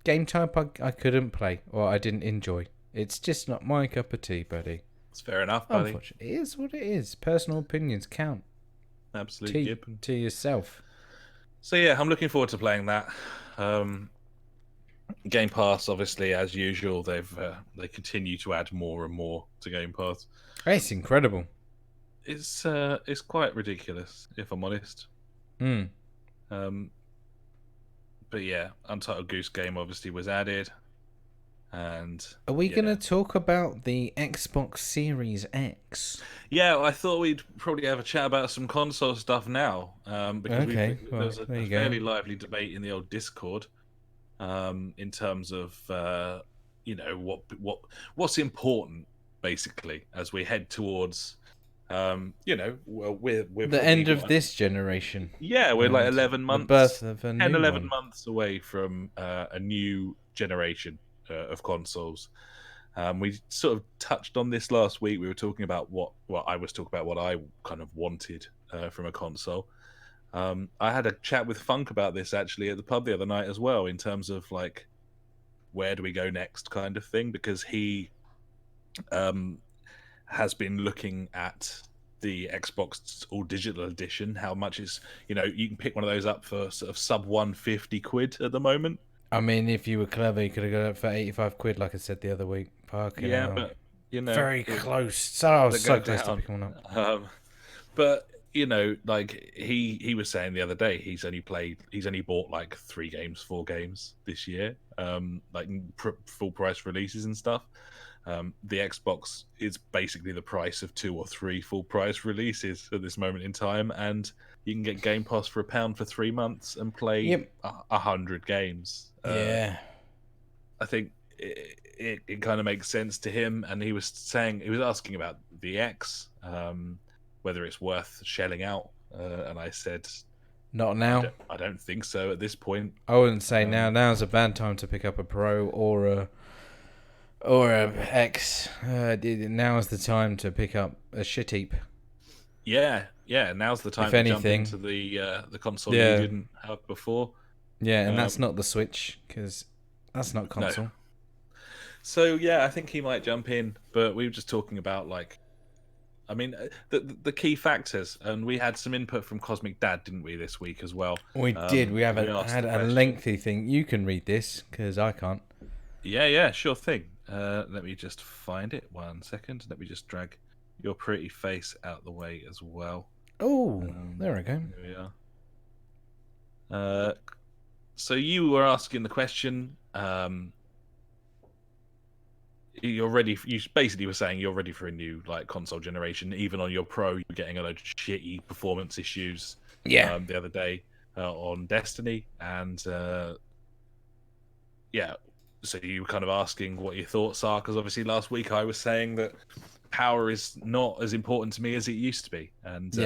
Speaker 1: game type I couldn't play or I didn't enjoy. It's just not my cup of tea, buddy.
Speaker 2: It's fair enough, buddy.
Speaker 1: It is what it is. Personal opinions count.
Speaker 2: Absolutely.
Speaker 1: To yourself.
Speaker 2: So yeah, I'm looking forward to playing that. Game Pass, obviously, as usual, they continue to add more and more to Game Pass.
Speaker 1: It's incredible.
Speaker 2: It's quite ridiculous, if I'm honest. But yeah, Untitled Goose Game obviously was added. And
Speaker 1: are we going to talk about the Xbox Series X?
Speaker 2: Yeah, I thought we'd probably have a chat about some console stuff now, because there's a fairly lively debate in the old Discord, in terms of what's important basically as we head towards we're
Speaker 1: the end of this generation.
Speaker 2: Yeah, we're like 11 months,
Speaker 1: the birth of a
Speaker 2: 11 months away from a new generation of consoles. We sort of touched on this last week. We were talking about what I was talking about, what I kind of wanted from a console. I had a chat with Funk about this actually at the pub the other night as well, in terms of like where do we go next kind of thing, because he has been looking at the Xbox All Digital Edition, how much is, you can pick one of those up for sort of sub 150 quid at the moment.
Speaker 1: I mean, if you were clever, you could have got it for 85 quid, like I said the other week. Fucking hell.
Speaker 2: But
Speaker 1: very close. So close to picking one up.
Speaker 2: But like he was saying the other day, he's only bought like 4 games this year, like full price releases and stuff. The Xbox is basically the price of 2 or 3 full price releases at this moment in time, and you can get Game Pass for £1 for 3 months and play 100 games.
Speaker 1: Yeah,
Speaker 2: I think it kind of makes sense to him, and he was asking about the X, whether it's worth shelling out, and I said,
Speaker 1: not now.
Speaker 2: I don't think so at this point.
Speaker 1: I wouldn't say now. Now's a bad time to pick up a Pro or a X. Now is the time to pick up a shit heap.
Speaker 2: Yeah. Now's the time to jump into the console you didn't have before.
Speaker 1: Yeah, and that's not the Switch, because that's not console. No.
Speaker 2: So yeah, I think he might jump in, but we were just talking about the key factors, and we had some input from Cosmic Dad, didn't we, this week as well?
Speaker 1: We did. We had a lengthy thing. You can read this because I can't.
Speaker 2: Yeah, sure thing. Let me just find it. 1 second. Let me just drag your pretty face out the way as well.
Speaker 1: Oh, there we go.
Speaker 2: Here we are. So you were asking the question. You're ready. You basically were saying you're ready for a new console generation. Even on your Pro, you're getting a load of shitty performance issues.
Speaker 1: Yeah.
Speaker 2: The other day on Destiny, and so you were kind of asking what your thoughts are, because obviously last week I was saying that power is not as important to me as it used to be, and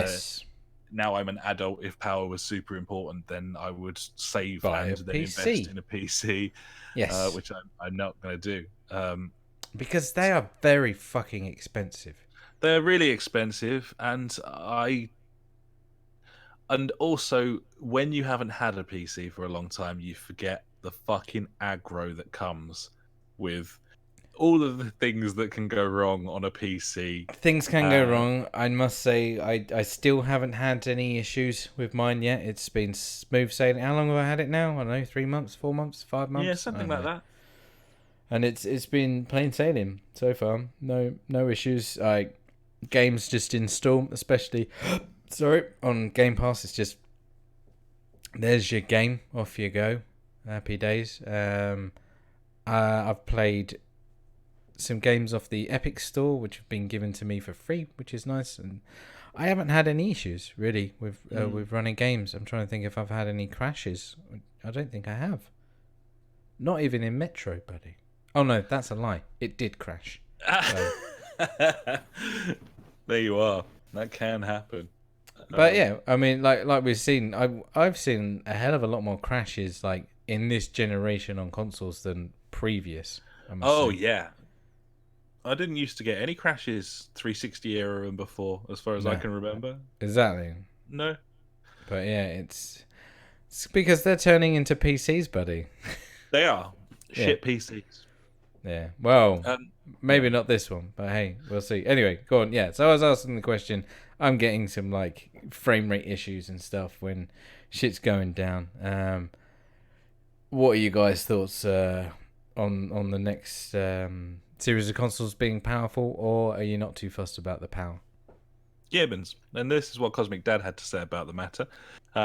Speaker 2: now I'm an adult. If power was super important, then I would save and then invest in a PC.
Speaker 1: Yes,
Speaker 2: which I'm not going to do.
Speaker 1: Because they are very fucking expensive.
Speaker 2: They're really expensive, and also when you haven't had a PC for a long time, you forget the fucking aggro that comes with all of the things that can go wrong on a PC.
Speaker 1: Things can go wrong. I must say, I still haven't had any issues with mine yet. It's been smooth sailing. How long have I had it now? I don't know, 3 months, 4 months, 5 months?
Speaker 2: Yeah, something like that.
Speaker 1: And it's been plain sailing so far. No issues. Games just install, especially on Game Pass. It's just there's your game, off you go. Happy days. I've played some games off the Epic Store, which have been given to me for free, which is nice, and I haven't had any issues really with running games. I'm trying to think if I've had any crashes. I don't think I have. Not even in Metro, buddy. Oh no, that's a lie. It did crash. So.
Speaker 2: There you are. That can happen.
Speaker 1: But yeah, I mean, like we've seen, I've seen a hell of a lot more crashes in this generation on consoles than previous.
Speaker 2: Oh yeah, I didn't used to get any crashes 360 era and before, as far as I can remember.
Speaker 1: Exactly.
Speaker 2: No.
Speaker 1: But yeah, it's because they're turning into PCs, buddy.
Speaker 2: They are shit PCs.
Speaker 1: Yeah. Well, maybe not this one, but hey, we'll see. Anyway, go on. Yeah. So I was asking the question. I'm getting some frame rate issues and stuff when shit's going down. What are you guys' thoughts on the next series of consoles being powerful, or are you not too fussed about the power?
Speaker 2: Gibbons, and this is what Cosmic Dad had to say about the matter.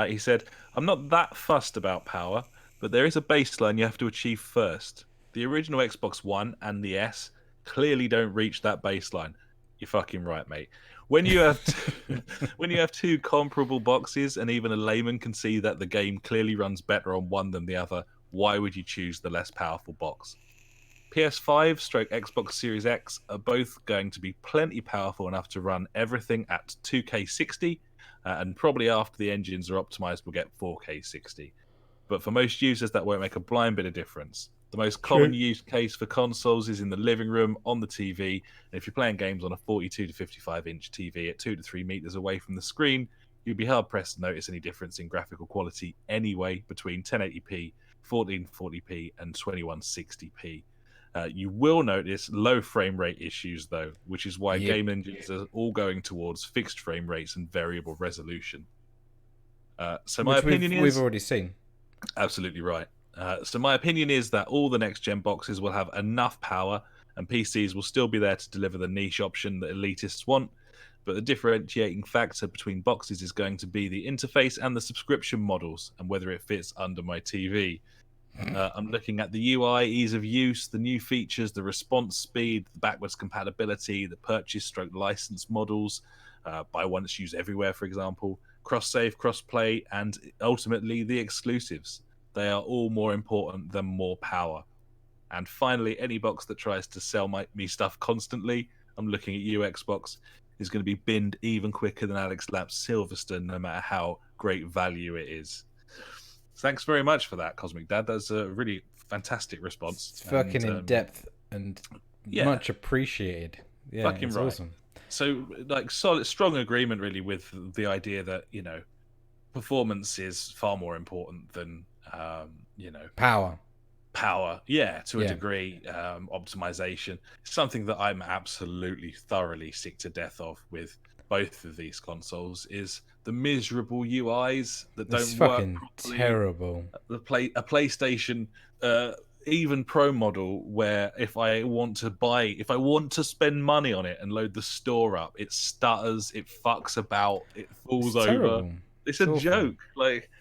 Speaker 2: He said, "I'm not that fussed about power, but there is a baseline you have to achieve first. The original Xbox One and the S clearly don't reach that baseline." You're fucking right, mate. When you have two comparable boxes, and even a layman can see that the game clearly runs better on one than the other, why would you choose the less powerful box? PS5 / Xbox Series X are both going to be plenty powerful enough to run everything at 2K60, and probably after the engines are optimized, we'll get 4K60. But for most users, that won't make a blind bit of difference. The most common use case for consoles is in the living room, on the TV, and if you're playing games on a 42 to 55-inch TV at 2 to 3 meters away from the screen, you'd be hard-pressed to notice any difference in graphical quality anyway between 1080p 1440p, and 2160p. You will notice low frame rate issues, though, which is why game engines are all going towards fixed frame rates and variable resolution. So my opinion is...
Speaker 1: We've already seen.
Speaker 2: Absolutely right. So my opinion is that all the next-gen boxes will have enough power, and PCs will still be there to deliver the niche option that elitists want. But the differentiating factor between boxes is going to be the interface and the subscription models, and whether it fits under my TV. I'm looking at the UI, ease of use, the new features, the response speed, the backwards compatibility, the purchase/license models, buy once, use everywhere, for example, cross-save, cross-play, and ultimately the exclusives. They are all more important than more power. And finally, any box that tries to sell me stuff constantly, I'm looking at you, Xbox, is going to be binned even quicker than Alex Lapp's Silverstone, no matter how great value it is. Thanks very much for that, Cosmic Dad. That's a really fantastic response.
Speaker 1: It's fucking in depth and much appreciated. Yeah,
Speaker 2: fucking
Speaker 1: it's
Speaker 2: right.
Speaker 1: Awesome.
Speaker 2: So, like, strong agreement really with the idea that, you know, performance is far more important than, you know,
Speaker 1: power.
Speaker 2: Yeah, to a degree. Optimization, something that I'm absolutely thoroughly sick to death of with both of these consoles is the miserable UIs that don't work properly.
Speaker 1: Terrible.
Speaker 2: A PlayStation, even Pro model, where if I want to spend money on it and load the store up, it stutters, it fucks about, it falls over.
Speaker 1: Terrible.
Speaker 2: It's a joke. Like,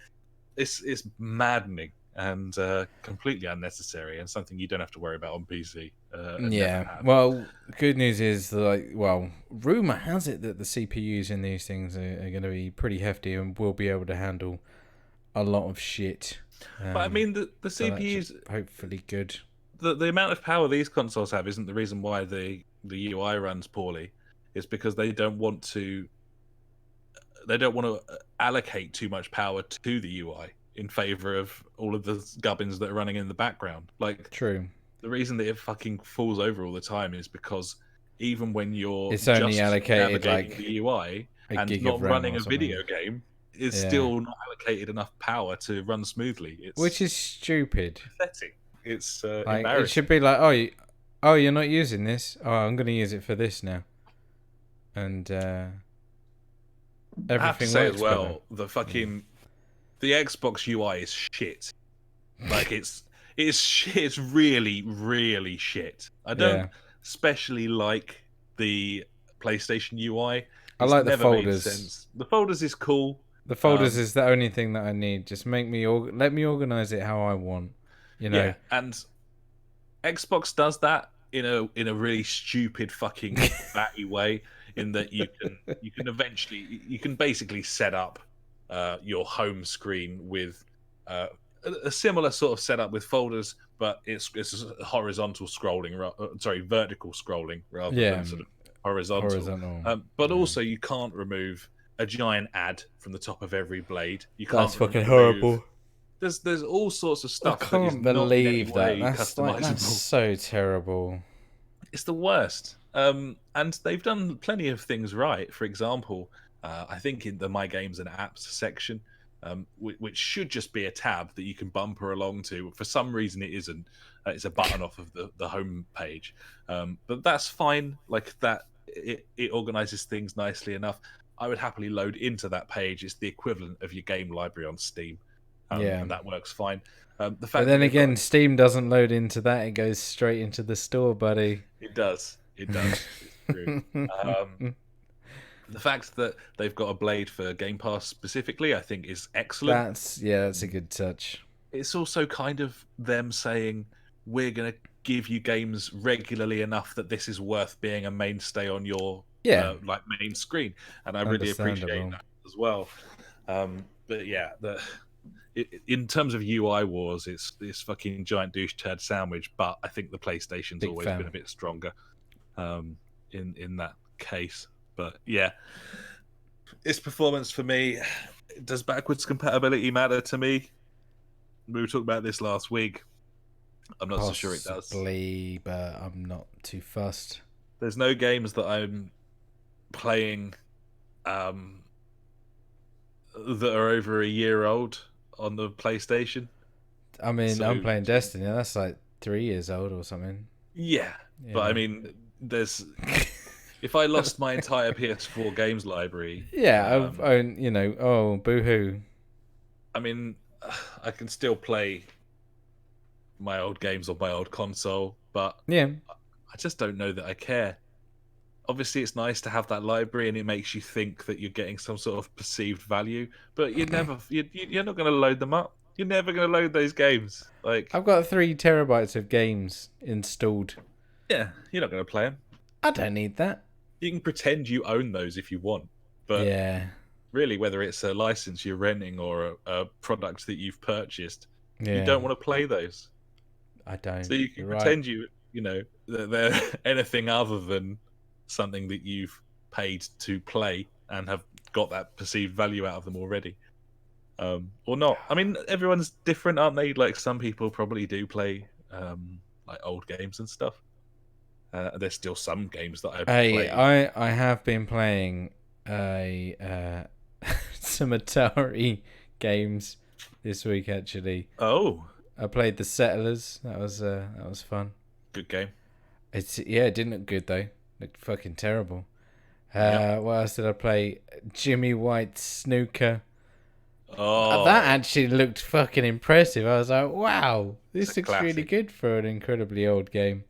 Speaker 2: it's maddening and completely unnecessary, and something you don't have to worry about on PC.
Speaker 1: Well, good news is that, rumor has it that the CPUs in these things are going to be pretty hefty and will be able to handle a lot of shit.
Speaker 2: But I mean, the CPUs
Speaker 1: hopefully good.
Speaker 2: The amount of power these consoles have isn't the reason why the UI runs poorly. It's because they don't want to allocate too much power to the UI in favor of all of the gubbins that are running in the background. Like,
Speaker 1: true.
Speaker 2: The reason that it fucking falls over all the time is because even when you're
Speaker 1: it's only
Speaker 2: just
Speaker 1: allocated
Speaker 2: navigating the UI and not running a video game, it's still not allocated enough power to run smoothly.
Speaker 1: Which is stupid.
Speaker 2: Pathetic. It's embarrassing.
Speaker 1: It should be like, oh, you're not using this. Oh, I'm going to use it for this now. And everything
Speaker 2: I have to say as well,
Speaker 1: better.
Speaker 2: The Xbox UI is shit. Like, it's really, really shit. I don't especially like the PlayStation UI.
Speaker 1: I like the folders.
Speaker 2: The folders is cool.
Speaker 1: The folders is the only thing that I need. Just let me organize it how I want. You know.
Speaker 2: Yeah, and Xbox does that in a really stupid fucking batty way. In that you can basically set up your home screen with a similar sort of setup with folders, but it's horizontal scrolling, vertical scrolling rather than sort of horizontal. But also you can't remove a giant ad from the top of every blade. You can't.
Speaker 1: That's fucking horrible.
Speaker 2: There's all sorts of stuff.
Speaker 1: I can't believe that.
Speaker 2: That's
Speaker 1: so terrible.
Speaker 2: It's the worst. And they've done plenty of things right. For example, I think in the My Games and Apps section, which should just be a tab that you can bumper along to. For some reason, it isn't. It's a button off of the home page. But that's fine. Like that, it organizes things nicely enough. I would happily load into that page. It's the equivalent of your game library on Steam. And that works fine. But
Speaker 1: then again, Steam doesn't load into that. It goes straight into the store, buddy.
Speaker 2: It does. It's true. The fact that they've got a blade for Game Pass specifically, I think, is excellent.
Speaker 1: That's a good touch.
Speaker 2: It's also kind of them saying, we're going to give you games regularly enough that this is worth being a mainstay on your main screen. And I really appreciate that as well. But yeah, in terms of UI wars, it's fucking giant douche turd sandwich. But I think the PlayStation's always been a bit stronger in that case. But yeah, its performance for me. Does backwards compatibility matter to me? We were talking about this last week. I'm not so sure it does.
Speaker 1: Possibly, but I'm not too fussed.
Speaker 2: There's no games that I'm playing that are over a year old on the PlayStation.
Speaker 1: I mean,
Speaker 2: So
Speaker 1: I'm playing Destiny. That's like 3 years old or something.
Speaker 2: yeah,
Speaker 1: You
Speaker 2: but I
Speaker 1: know.
Speaker 2: mean, there's if I lost my entire PS4 games library,
Speaker 1: Yeah, you know, oh, boo-hoo.
Speaker 2: I mean, I can still play my old games on my old console, but
Speaker 1: Yeah.
Speaker 2: I just don't know that I care. Obviously, it's nice to have that library, and it makes you think that you're getting some sort of perceived value. But you're not going to load them up. You're never going to load those games. Like,
Speaker 1: I've got 3 terabytes of games installed.
Speaker 2: yeah, you're not going to play them.
Speaker 1: I don't need that.
Speaker 2: You can pretend you own those if you want, but
Speaker 1: Yeah.
Speaker 2: really, whether it's a license you're renting or a product that you've purchased, you
Speaker 1: Yeah.
Speaker 2: don't want to play those.
Speaker 1: I don't.
Speaker 2: So you can
Speaker 1: You're
Speaker 2: pretend
Speaker 1: right.
Speaker 2: you know that they're anything other than something that you've paid to play and have got that perceived value out of them already, or not. I mean, everyone's different, aren't they? Like some people probably do play like old games and stuff. There's still some games that I
Speaker 1: Hey,
Speaker 2: play.
Speaker 1: I have been playing some Atari games this week actually.
Speaker 2: Oh,
Speaker 1: I played the Settlers. That was fun.
Speaker 2: good game.
Speaker 1: It didn't look good though. Looked fucking terrible.
Speaker 2: Yep.
Speaker 1: What else did I play? Jimmy White Snooker. That
Speaker 2: Oh,
Speaker 1: actually looked fucking impressive. I was like, wow,
Speaker 2: it's a
Speaker 1: this looks really
Speaker 2: classic.
Speaker 1: good for an incredibly old game.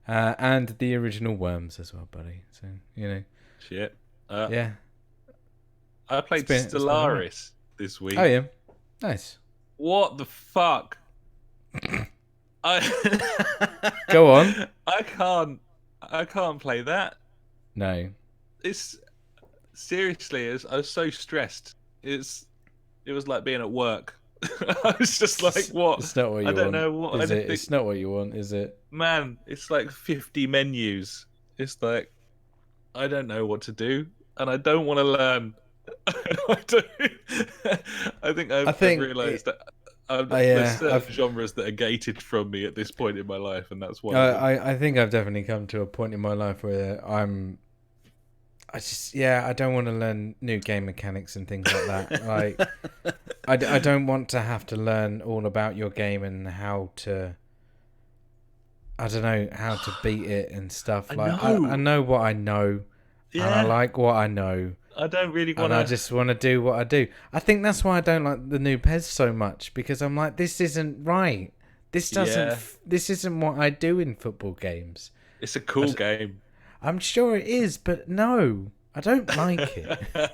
Speaker 1: And the original Worms as well, buddy. So, you know,
Speaker 2: Shit.
Speaker 1: yeah,
Speaker 2: I played
Speaker 1: it's been alright.
Speaker 2: Stellaris this
Speaker 1: Oh,
Speaker 2: week.
Speaker 1: yeah, nice.
Speaker 2: What the fuck? I
Speaker 1: Go on.
Speaker 2: I can't play that.
Speaker 1: No,
Speaker 2: It's seriously, I was so stressed. It was like being at work. I was just like, what?
Speaker 1: it's not what
Speaker 2: I
Speaker 1: you
Speaker 2: don't
Speaker 1: want,
Speaker 2: know what
Speaker 1: is it?
Speaker 2: anything.
Speaker 1: It's not what you want, is it?
Speaker 2: Man, it's like 50 menus. It's like I don't know what to do, and I don't want to learn. I don't. I think
Speaker 1: I
Speaker 2: I've
Speaker 1: think
Speaker 2: realised that there's
Speaker 1: yeah,
Speaker 2: certain genres that are gated from me at this point in my life, and that's one of them.
Speaker 1: I think I've definitely come to a point in my life where I don't want to learn new game mechanics and things like that. Like, I don't want to have to learn all about your game and how to, I don't know, how to beat it and stuff.
Speaker 2: I
Speaker 1: Like, I
Speaker 2: know.
Speaker 1: know what I know, and I
Speaker 2: Yeah,
Speaker 1: like what I know,
Speaker 2: I don't really want
Speaker 1: and I
Speaker 2: to.
Speaker 1: just want to do what I do. I think that's why I don't like the new PES so much, because I'm like, this isn't right.
Speaker 2: Yeah,
Speaker 1: This isn't what I do in football games.
Speaker 2: it's a cool game.
Speaker 1: I'm sure it is, but no, I don't like it.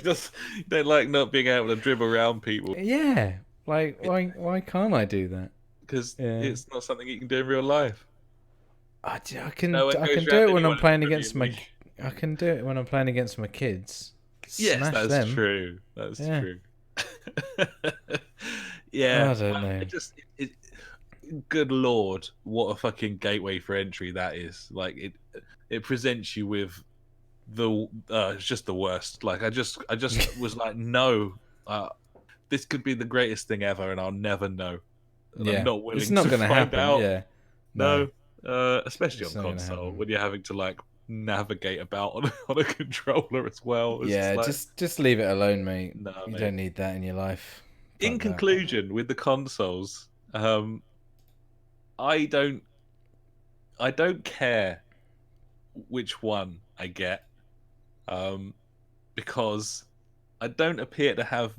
Speaker 2: Just you don't like not being able to dribble around people
Speaker 1: Yeah, like why can't I do that?
Speaker 2: because
Speaker 1: Yeah,
Speaker 2: it's not something you can do in real life. No one
Speaker 1: I
Speaker 2: goes
Speaker 1: can do
Speaker 2: around
Speaker 1: it when I'm
Speaker 2: anyone in the
Speaker 1: playing
Speaker 2: Premier
Speaker 1: against
Speaker 2: League.
Speaker 1: I can do it when I'm playing against my kids.
Speaker 2: Yes,
Speaker 1: Smash
Speaker 2: that's
Speaker 1: them.
Speaker 2: true. That's
Speaker 1: Yeah,
Speaker 2: true. Yeah,
Speaker 1: I don't know.
Speaker 2: it just good lord, what a fucking gateway for entry that is. Like it presents you with it's just the worst. Like I just was like, no, uh, this could be the greatest thing ever, and I'll never know, and I'm
Speaker 1: Yeah,
Speaker 2: not
Speaker 1: it's
Speaker 2: willing
Speaker 1: not
Speaker 2: to
Speaker 1: gonna
Speaker 2: find
Speaker 1: happen.
Speaker 2: out.
Speaker 1: Yeah, no,
Speaker 2: No, especially
Speaker 1: it's
Speaker 2: on
Speaker 1: not gonna
Speaker 2: console
Speaker 1: happen.
Speaker 2: when you're having to like navigate about on a controller as well. It's just
Speaker 1: Yeah,
Speaker 2: like,
Speaker 1: just leave it alone, mate.
Speaker 2: no,
Speaker 1: You
Speaker 2: mate.
Speaker 1: don't need that in your life.
Speaker 2: In
Speaker 1: Fuck that.
Speaker 2: conclusion, with the consoles, I don't I don't care which one I get, um, because I don't appear to have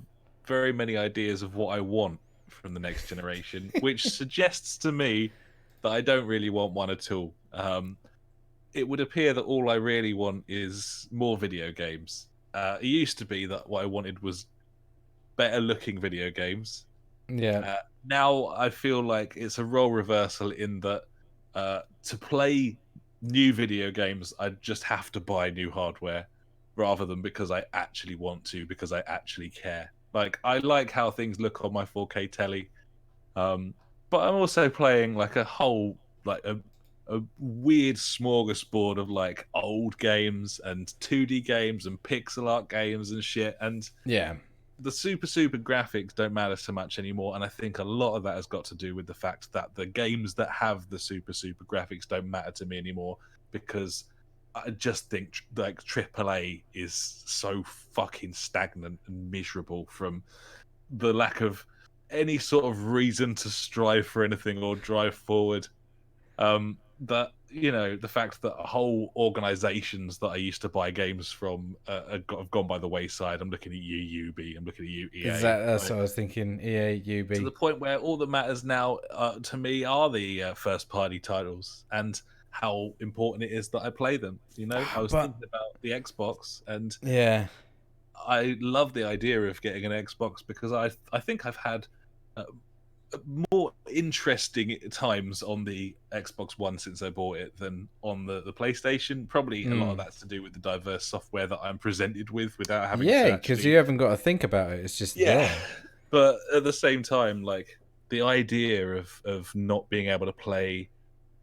Speaker 2: very many ideas of what I want from the next generation, which suggests to me that I don't really want one at all. It would appear that all I really want is more video games. It used to be that what I wanted was better looking video games.
Speaker 1: Yeah,
Speaker 2: Now I feel like it's a role reversal in that to play new video games, I just have to buy new hardware rather than because I actually want to, because I actually care. Like I like how things look on my 4K telly, um, but I'm also playing like a whole like a weird smorgasbord of like old games and 2D games and pixel art games and shit. And
Speaker 1: yeah,
Speaker 2: the super graphics don't matter so much anymore, and I think a lot of that has got to do with the fact that the games that have the super graphics don't matter to me anymore, because I just think like AAA is so fucking stagnant and miserable from the lack of any sort of reason to strive for anything or drive forward. That the fact that whole organizations that I used to buy games from have gone by the wayside. I'm looking at you, UB. I'm looking at you, EA.
Speaker 1: That's what I was thinking. EA, UB.
Speaker 2: To the point where all that matters now to me are the first party titles and how important it is that I play them. I was thinking about the Xbox, and
Speaker 1: yeah,
Speaker 2: I love the idea of getting an Xbox because I think I've had more interesting times on the Xbox One since I bought it than on the PlayStation. Probably a lot of that's to do with the diverse software that I'm presented with without having to actually...
Speaker 1: because you haven't got to think about it. It's just there.
Speaker 2: But at the same time, like the idea of not being able to play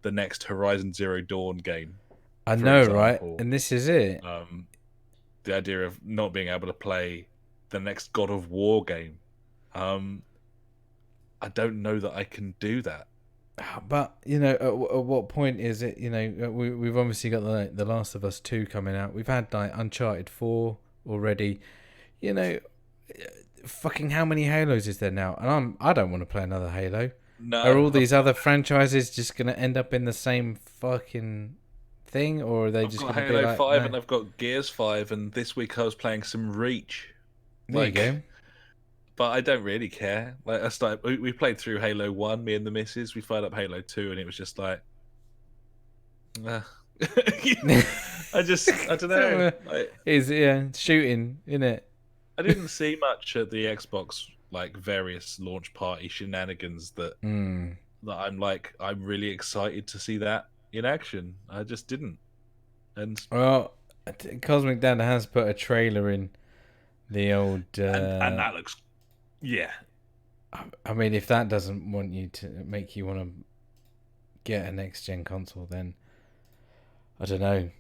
Speaker 2: the next Horizon Zero Dawn game.
Speaker 1: I know, right? And this is it.
Speaker 2: The idea of not being able to play the next God of War game. I don't know that I can do that.
Speaker 1: But, at what point is it, we've obviously got the Last of Us 2 coming out. We've had like Uncharted 4 already. Fucking how many Halos is there now? And I don't want to play another Halo.
Speaker 2: No.
Speaker 1: Are all these other franchises just going to end up in the same fucking thing? Or are they just going to be like...
Speaker 2: I've got Halo 5 and I've got Gears 5, and this week I was playing some Reach.
Speaker 1: There you go.
Speaker 2: But I don't really care. Like we played through Halo 1, me and the missus. We fired up Halo 2, and it was just like, I don't know.
Speaker 1: Shooting, isn't it?
Speaker 2: I didn't see much at the Xbox, like various launch party shenanigans that I'm really excited to see that in action. I just didn't. And
Speaker 1: Cosmic Dad has put a trailer in the old,
Speaker 2: and that looks. Yeah.
Speaker 1: I mean, if that doesn't make you want to get a next-gen console, then I don't know.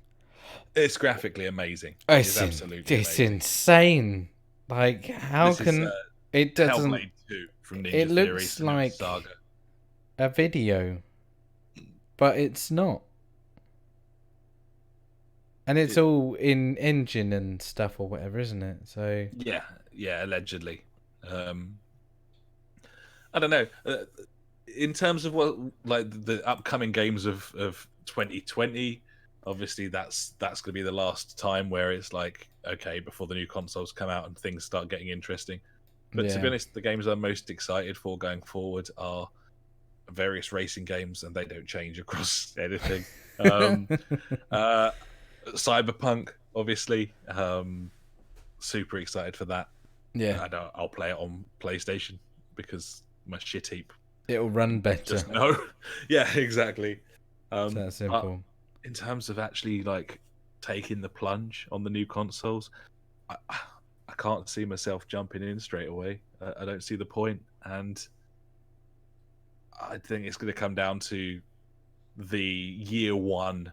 Speaker 2: It's graphically amazing. It's absolutely amazing.
Speaker 1: Insane. Like, how can it doesn't...
Speaker 2: Hellblade 2 from Ninja
Speaker 1: It
Speaker 2: Theory
Speaker 1: looks like
Speaker 2: Saga.
Speaker 1: A video, but it's not. And it's all in engine and stuff or whatever, isn't it? So
Speaker 2: yeah, allegedly. I don't know. In terms of what the upcoming games of 2020, obviously that's going to be the last time where it's like, okay, before the new consoles come out and things start getting interesting. But to be honest, the games I'm most excited for going forward are various racing games, and they don't change across anything. Cyberpunk, obviously, super excited for that.
Speaker 1: Yeah,
Speaker 2: I'll play it on PlayStation because my shit heap.
Speaker 1: It'll run better.
Speaker 2: Yeah, exactly.
Speaker 1: It's that simple.
Speaker 2: In terms of actually like taking the plunge on the new consoles, I can't see myself jumping in straight away. I don't see the point, and I think it's going to come down to the year one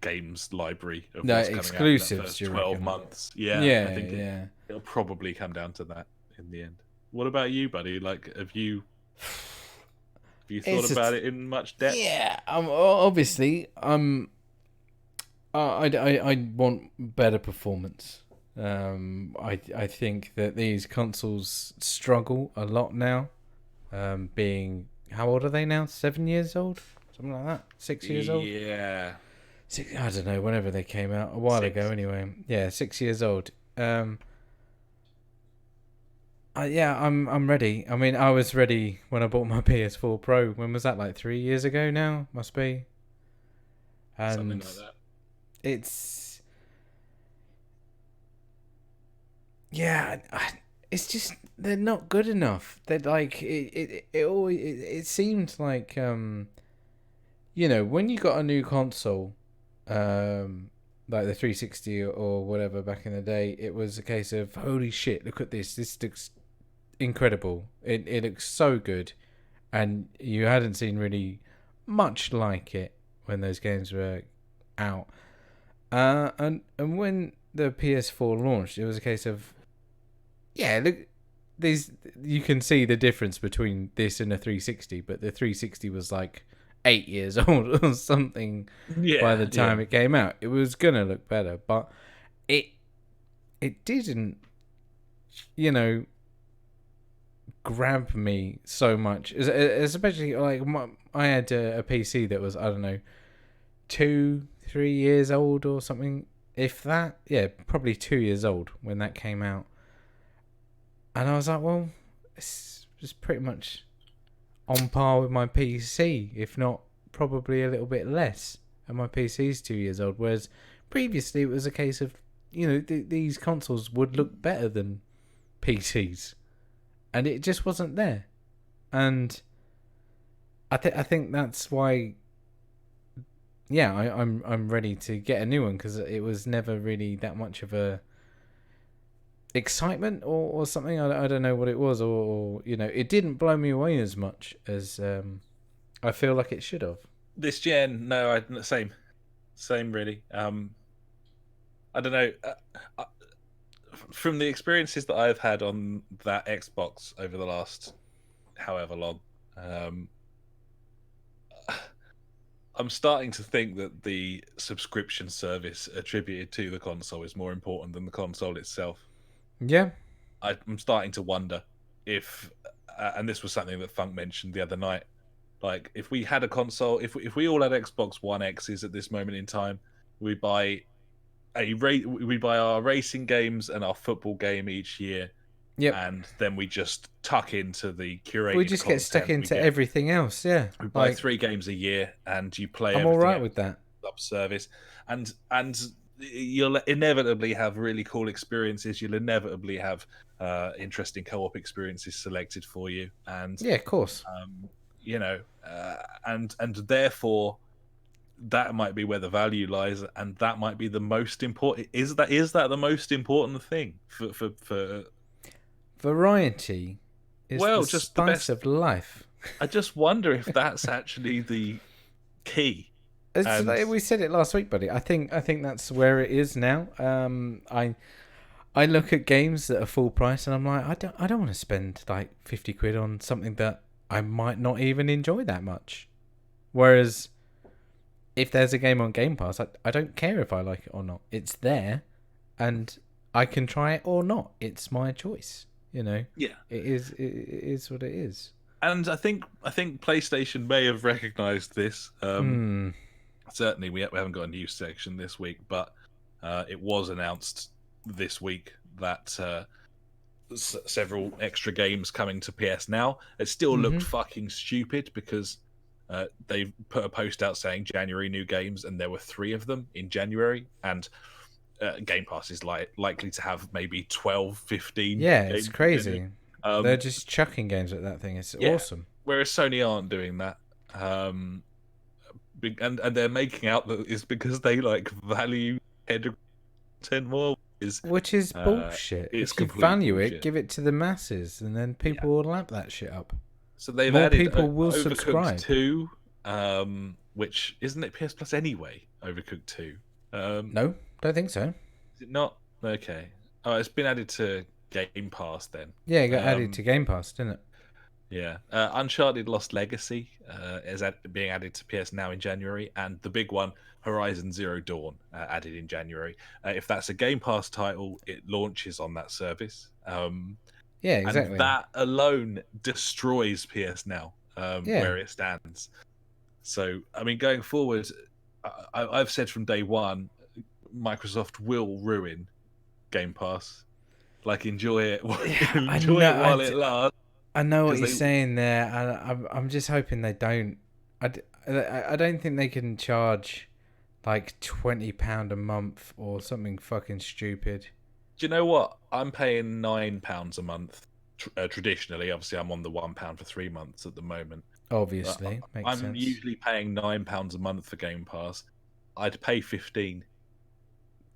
Speaker 2: games library of what's
Speaker 1: exclusives.
Speaker 2: Coming out in the first 12 months. Yeah, I think it'll probably come down to that in the end. What about you, buddy? Like, have you thought about it in much depth?
Speaker 1: Yeah, obviously, I want better performance. I think that these consoles struggle a lot now. Being, how old are they now? 7 years old, something like that. 6 years old.
Speaker 2: Yeah.
Speaker 1: I don't know, whenever they came out, a while ago anyway. Yeah, 6 years old. I'm ready. I mean, I was ready when I bought my PS4 Pro. When was that? Like 3 years ago now? Must be. And
Speaker 2: something like that.
Speaker 1: It's... Yeah, it's just, they're not good enough. They're like, it seems like, when you got a new console, like the 360 or whatever back in the day, it was a case of, holy shit, look at this. This looks incredible. It looks so good. And you hadn't seen really much like it when those games were out. And when the PS4 launched, it was a case of, look, you can see the difference between this and a 360, but the 360 was like 8 years old or something by the time it came out. It was gonna look better, but it didn't. grab me so much, especially like I had a PC that was, I don't know, 2-3 years old or something, if that. Yeah, probably 2 years old when that came out, and I was like, well, it's just pretty much on par with my PC, if not probably a little bit less. And my PC's 2 years old, whereas previously it was a case of, these consoles would look better than PCs, and it just wasn't there. And I think that's why, yeah, I'm ready to get a new one, because it was never really that much of a excitement or something. I don't know what it was, or it didn't blow me away as much as I feel like it should have.
Speaker 2: This gen, no, same really. I don't know. From the experiences that I've had on that Xbox over the last however long, I'm starting to think that the subscription service attributed to the console is more important than the console itself.
Speaker 1: Yeah.
Speaker 2: I'm starting to wonder if, and this was something that Funk mentioned the other night, like if we had a console, if we all had Xbox One X's at this moment in time, we buy our racing games and our football game each year.
Speaker 1: Yep.
Speaker 2: And then we just tuck into the curated.
Speaker 1: We just get stuck into everything else. Yeah.
Speaker 2: We buy 3 games a year, and you play.
Speaker 1: I'm all right with that.
Speaker 2: Service, and you'll inevitably have really cool experiences. You'll inevitably have interesting co-op experiences selected for you, and
Speaker 1: yeah, of course.
Speaker 2: And therefore, that might be where the value lies, and that might be the most important. Is that the most important thing for
Speaker 1: variety? Is just the spice of life.
Speaker 2: I just wonder if that's actually the key.
Speaker 1: We said it last week, buddy. I think that's where it is now. I look at games that are full price, and I'm like, I don't want to spend like 50 quid on something that I might not even enjoy that much. Whereas if there's a game on Game Pass, I don't care if I like it or not. It's there, and I can try it or not. It's my choice. Yeah. It is what it is.
Speaker 2: And I think PlayStation may have recognised this. Certainly, we haven't got a news section this week, but it was announced this week that several extra games coming to PS Now. It still looked fucking stupid because they put a post out saying January new games, and there were 3 of them in January, and Game Pass is likely to have maybe 12, 15.
Speaker 1: Yeah, it's crazy. They're just chucking games at that thing. It's awesome.
Speaker 2: Whereas Sony aren't doing that. And they're making out that it's because they value content more.
Speaker 1: Which is bullshit. If you value it, give it to the masses, and then people will lap that shit up.
Speaker 2: So they've
Speaker 1: more
Speaker 2: added
Speaker 1: people will
Speaker 2: Overcooked
Speaker 1: subscribe.
Speaker 2: 2, which isn't it PS Plus anyway? Overcooked 2.
Speaker 1: No, don't think so.
Speaker 2: Is it not? Okay. Oh, it's been added to Game Pass then.
Speaker 1: Yeah, it got added to Game Pass, didn't it?
Speaker 2: Yeah. Uncharted Lost Legacy is being added to PS Now in January, and the big one, Horizon Zero Dawn, added in January. If that's a Game Pass title, it launches on that service.
Speaker 1: Yeah, exactly.
Speaker 2: And that alone destroys PS Now, where it stands. So, I mean, going forward, I've said from day one, Microsoft will ruin Game Pass. Enjoy it, enjoy it while it lasts.
Speaker 1: I know what you're saying there. I'm just hoping they don't. I don't think they can charge £20 a month or something fucking stupid.
Speaker 2: Do you know what? I'm paying £9 a month. Traditionally, obviously, I'm on the £1 for 3 months at the moment.
Speaker 1: Obviously, makes sense.
Speaker 2: I'm usually paying £9 a month for Game Pass. I'd pay 15.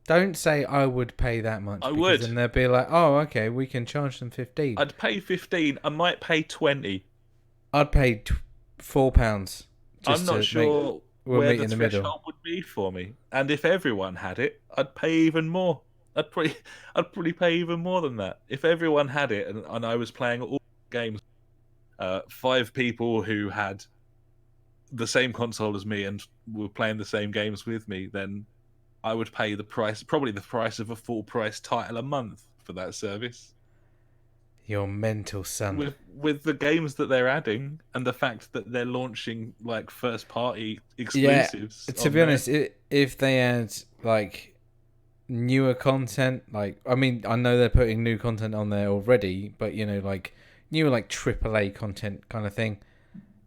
Speaker 1: Don't say I would pay that much.
Speaker 2: I would.
Speaker 1: And they'll be like, oh, okay, we can charge them 15.
Speaker 2: I'd pay 15. I might pay 20.
Speaker 1: I'd pay £4.
Speaker 2: I'm not sure where the threshold would be for me. And if everyone had it, I'd pay even more. I'd probably pay even more than that. If everyone had it and I was playing all games, 5 people who had the same console as me and were playing the same games with me, then I would pay probably the price of a full price title a month for that service.
Speaker 1: Your mental son.
Speaker 2: with the games that they're adding and the fact that they're launching like first party
Speaker 1: Yeah,
Speaker 2: exclusives.
Speaker 1: to be honest, if they add like newer content, like I mean, I know they're putting new content on there already, but you know, like newer like AAA content kind of thing,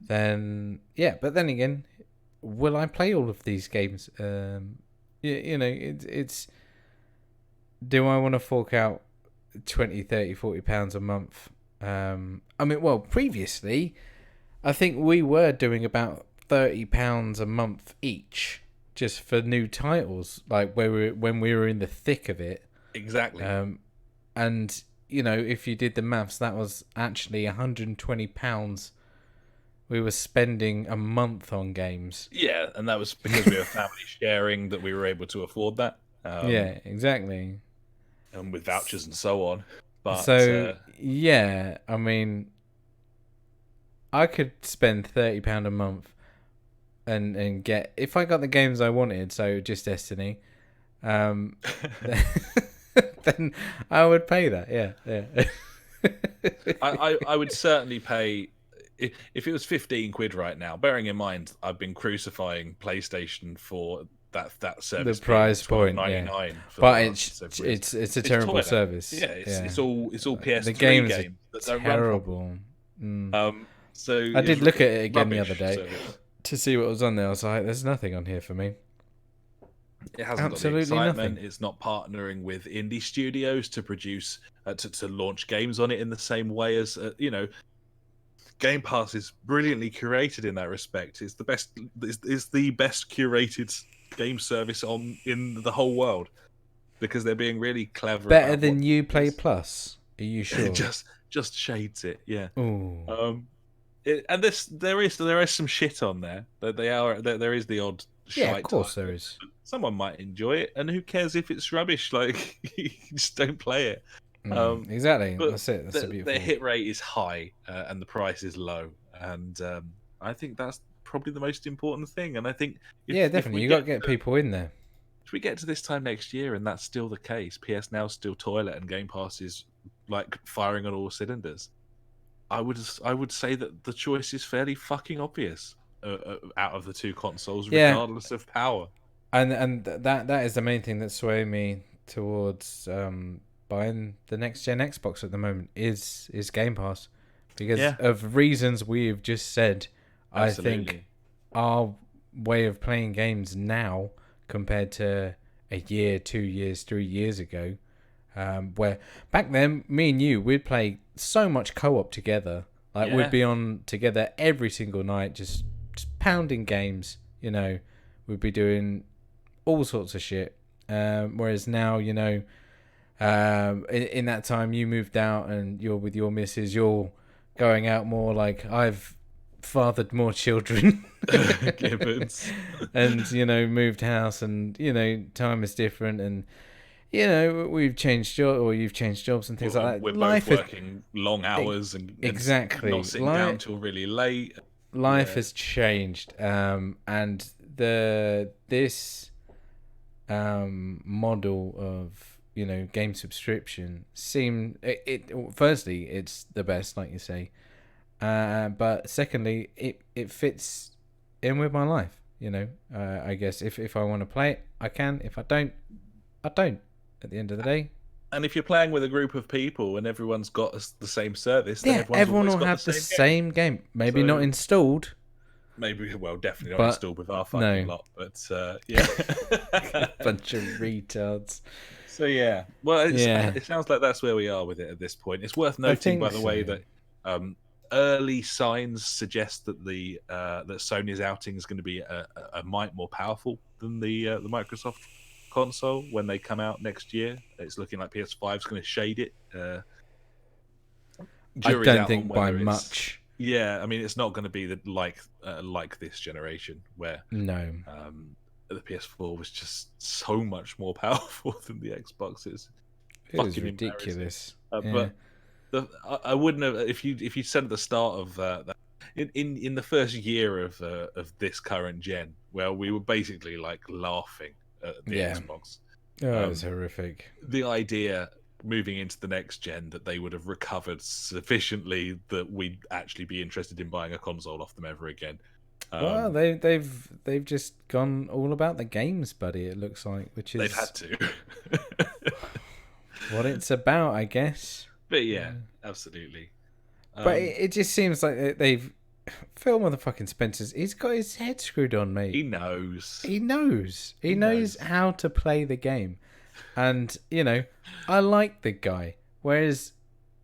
Speaker 1: then yeah. But then again, will I play all of these games? You know, it's. Do I want to fork out 20, 30, 40 pounds a month? I mean, well, previously, I think we were doing about £30 a month each, just for new titles, like when we were in the thick of it.
Speaker 2: Exactly.
Speaker 1: And you know, if you did the maths, that was actually £120 we were spending a month on games.
Speaker 2: Yeah, and that was because we were family sharing that we were able to afford that.
Speaker 1: Yeah, exactly.
Speaker 2: And with vouchers and so on. But
Speaker 1: so yeah, I mean, I could spend £30 a month and get, if I got the games I wanted, so just Destiny, then I would pay that. Yeah.
Speaker 2: I would certainly pay if it was 15 quid right now. Bearing in mind, I've been crucifying PlayStation for that service,
Speaker 1: the price point,
Speaker 2: $12.99
Speaker 1: yeah.
Speaker 2: for
Speaker 1: But it's a terrible
Speaker 2: toilet.
Speaker 1: service.
Speaker 2: Yeah, it's all PS3
Speaker 1: the games
Speaker 2: that
Speaker 1: don't terrible.
Speaker 2: Run properly. So
Speaker 1: I did look at it again the other day
Speaker 2: service.
Speaker 1: to see what was on there. I was like, "There's nothing on here for me."
Speaker 2: It hasn't
Speaker 1: Absolutely
Speaker 2: got the excitement.
Speaker 1: Nothing.
Speaker 2: It's not partnering with indie studios to produce to launch games on it in the same way as you know. Game Pass is brilliantly curated in that respect. It's the best. It's the best curated game service in the whole world because they're being really clever.
Speaker 1: Better than Uplay Plus. Are you sure?
Speaker 2: just shades it. Yeah.
Speaker 1: Ooh.
Speaker 2: And there is some shit on there. There is the odd.
Speaker 1: Yeah, of course there is.
Speaker 2: Someone might enjoy it, and who cares if it's rubbish? Like, you just don't play it.
Speaker 1: Exactly. That's it. That's beautiful.
Speaker 2: The hit rate is high, and the price is low, and I think that's probably the most important thing. And I think,
Speaker 1: definitely, you got to get people in there.
Speaker 2: If we get to this time next year, and that's still the case, PS Now's still toilet, and Game Pass is like firing on all cylinders. I would say that the choice is fairly fucking obvious out of the two consoles, regardless of power.
Speaker 1: And that is the main thing that's swaying me towards buying the next gen Xbox at the moment is Game Pass, because of reasons we've just said. Absolutely. I think our way of playing games now compared to a year, 2 years, 3 years ago, where back then me and you, we'd play so much co-op together. Like we'd be on together every single night, just pounding games. You know, we'd be doing all sorts of shit. Whereas now, you know, in that time you moved out and you're with your missus, you're going out more. Like I've fathered more children and you know, moved house, and you know, time is different, and you know, we've changed jobs, or you've changed jobs and things like that.
Speaker 2: We're both working long hours and
Speaker 1: exactly
Speaker 2: not sitting down till really late.
Speaker 1: Life has changed, and this model of, you know, game subscription firstly, it's the best, like you say, but secondly, it fits in with my life. You know, I guess if I want to play it, I can. If I don't, I don't. At the end of the day.
Speaker 2: And if you're playing with a group of people and everyone's got the same service,
Speaker 1: then everyone will have the same game. Maybe not installed.
Speaker 2: Maybe, well, definitely not installed with our fucking lot. But yeah,
Speaker 1: bunch of retards.
Speaker 2: So yeah, well, it sounds like that's where we are with it at this point. It's worth noting, by the way, that early signs suggest that that Sony's outing is going to be a mite more powerful than the Microsoft console when they come out next year. It's looking like PS5 is going to shade it.
Speaker 1: I don't think by much.
Speaker 2: Yeah, I mean, it's not going to be like this generation where
Speaker 1: the
Speaker 2: PS4 was just so much more powerful than the Xbox is.
Speaker 1: It was ridiculous.
Speaker 2: But I wouldn't have if you said at the start of that in the first year of this current gen, where we were basically like laughing at the Xbox.
Speaker 1: Oh, it was horrific.
Speaker 2: The idea moving into the next gen that they would have recovered sufficiently that we'd actually be interested in buying a console off them ever again.
Speaker 1: Well, they've just gone all about the games, buddy. It looks like, which is
Speaker 2: they've had to.
Speaker 1: what it's about, I guess.
Speaker 2: But yeah, absolutely.
Speaker 1: But it just seems like they've Phil motherfucking Spencer's. He's got his head screwed on, mate.
Speaker 2: He knows.
Speaker 1: He knows how to play the game, and I like the guy. Whereas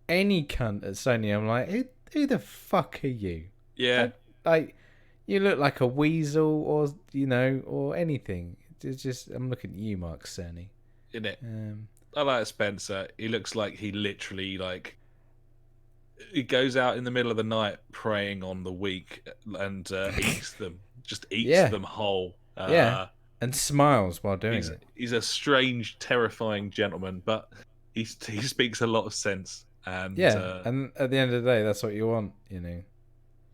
Speaker 1: any cunt at Sony, I'm like, who the fuck are you?
Speaker 2: Yeah.
Speaker 1: Like, you look like a weasel, or anything. It's just, I'm looking at you, Mark Cerny.
Speaker 2: Isn't it? I like Spencer. He looks like he literally he goes out in the middle of the night preying on the weak and eats them. Just eats them whole.
Speaker 1: And smiles while doing it.
Speaker 2: He's a strange, terrifying gentleman, but he speaks a lot of sense. And
Speaker 1: and at the end of the day, that's what you want,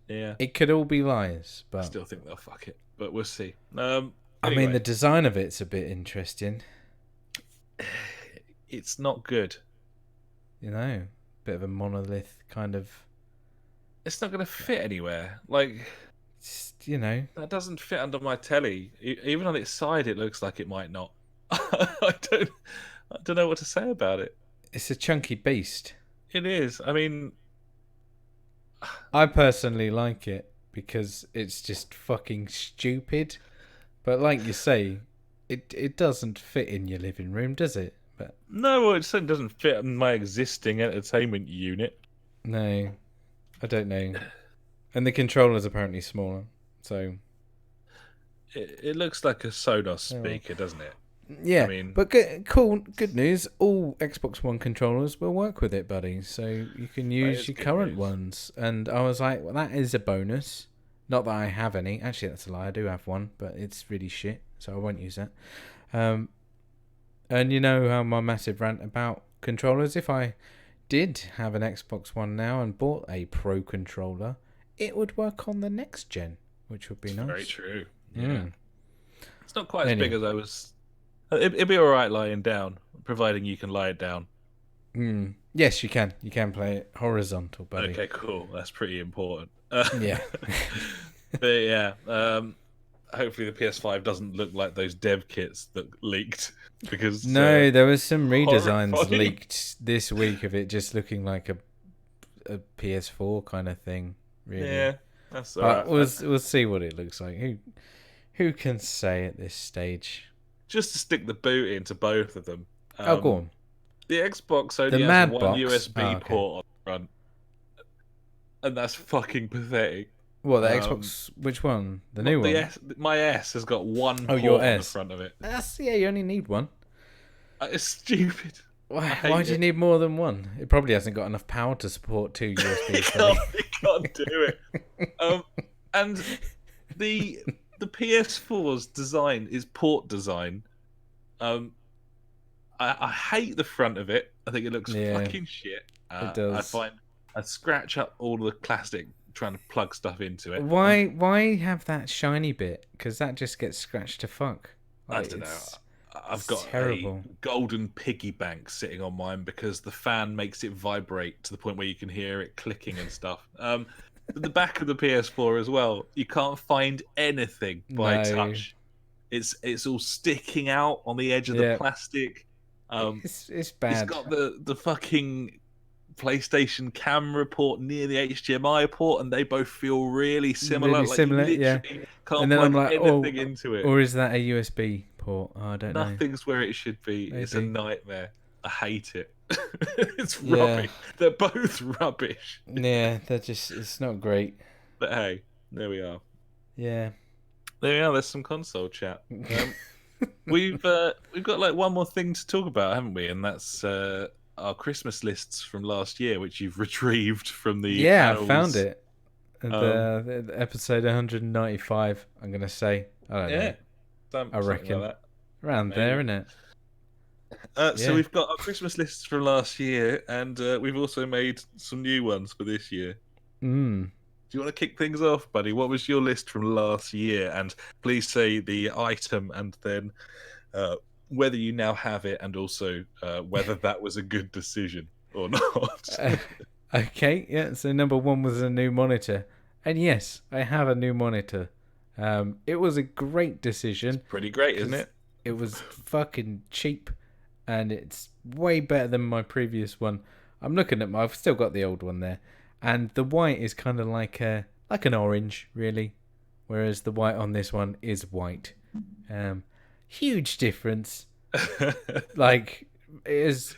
Speaker 2: Yeah.
Speaker 1: It could all be lies, but
Speaker 2: I still think they'll fuck it, but we'll see.
Speaker 1: Anyway. I mean, the design of it's a bit interesting.
Speaker 2: It's not good.
Speaker 1: Bit of a monolith kind of.
Speaker 2: It's not going to fit anywhere. That doesn't fit under my telly. Even on its side, it looks like it might not. I don't know what to say about it.
Speaker 1: It's a chunky beast.
Speaker 2: It is. I mean,
Speaker 1: I personally like it because it's just fucking stupid. But like you say, it doesn't fit in your living room, does it? But
Speaker 2: no, it certainly doesn't fit in my existing entertainment unit.
Speaker 1: No, I don't know. And the controller's apparently smaller, so
Speaker 2: it looks like a Sonos speaker, doesn't it?
Speaker 1: Yeah, but good news. All Xbox One controllers will work with it, buddy. So you can use your current ones. And I was like, well, that is a bonus. Not that I have any. Actually, that's a lie. I do have one, but it's really shit, so I won't use that. And you know how my massive rant about controllers. If I did have an Xbox One now and bought a Pro controller, it would work on the next gen, which would be nice.
Speaker 2: Very true. Yeah. It's not quite as big as I was. It'd be all right lying down, providing you can lie it down.
Speaker 1: Yes, you can. You can play it horizontal, buddy.
Speaker 2: Okay, cool. That's pretty important.
Speaker 1: Yeah.
Speaker 2: But yeah, hopefully the PS5 doesn't look like those dev kits that leaked. Because
Speaker 1: there was some redesigns leaked this week of it just looking like a PS4 kind of thing. Really.
Speaker 2: Yeah, that's all right.
Speaker 1: We'll see what it looks like. Who can say at this stage?
Speaker 2: Just to stick the boot into both of them.
Speaker 1: Go on.
Speaker 2: The Xbox only has one USB port on the front. And that's fucking pathetic.
Speaker 1: What, the Xbox? Which one? The new one?
Speaker 2: My S has got one port
Speaker 1: your
Speaker 2: on
Speaker 1: S.
Speaker 2: the front of it.
Speaker 1: You only need one.
Speaker 2: It's stupid.
Speaker 1: Why do you need more than one? It probably hasn't got enough power to support two USBs.
Speaker 2: It can't do it. And the PS4's design is port design. I hate the front of it. I think it looks fucking shit.
Speaker 1: It does.
Speaker 2: I scratch up all the plastic trying to plug stuff into it.
Speaker 1: Why have that shiny bit? Because that just gets scratched to fuck.
Speaker 2: I don't know. I've got a golden piggy bank sitting on mine because the fan makes it vibrate to the point where you can hear it clicking and stuff. The back of the PS4 as well, you can't find anything by touch. It's all sticking out on the edge of the plastic.
Speaker 1: It's bad.
Speaker 2: It's got the fucking PlayStation camera port near the HDMI port, and they both feel really similar. Can't plug anything into it.
Speaker 1: Or is that a USB port? I don't know.
Speaker 2: Nothing's where it should be. Maybe. It's a nightmare. I hate it. It's rubbish. They're both rubbish.
Speaker 1: Yeah, it's not great.
Speaker 2: But hey, there we are.
Speaker 1: Yeah.
Speaker 2: There we are. There's some console chat. We've got like one more thing to talk about, haven't we? And that's our Christmas lists from last year, which you've retrieved from the
Speaker 1: I found it. The episode 195. I'm gonna say. I don't know. I reckon like around there, isn't it?
Speaker 2: So we've got our Christmas lists from last year, and we've also made some new ones for this year. Do you want to kick things off, buddy? What was your list from last year? And please say the item and then whether you now have it, and also whether that was a good decision or not.
Speaker 1: Okay, yeah. So number one was a new monitor, and yes, I have a new monitor. It was a great decision.
Speaker 2: It's pretty great, isn't it?
Speaker 1: It was fucking cheap, and it's way better than my previous one. I'm looking at I've still got the old one there, and the white is kind of like an orange, really, whereas the white on this one is white. Huge difference. Like, it has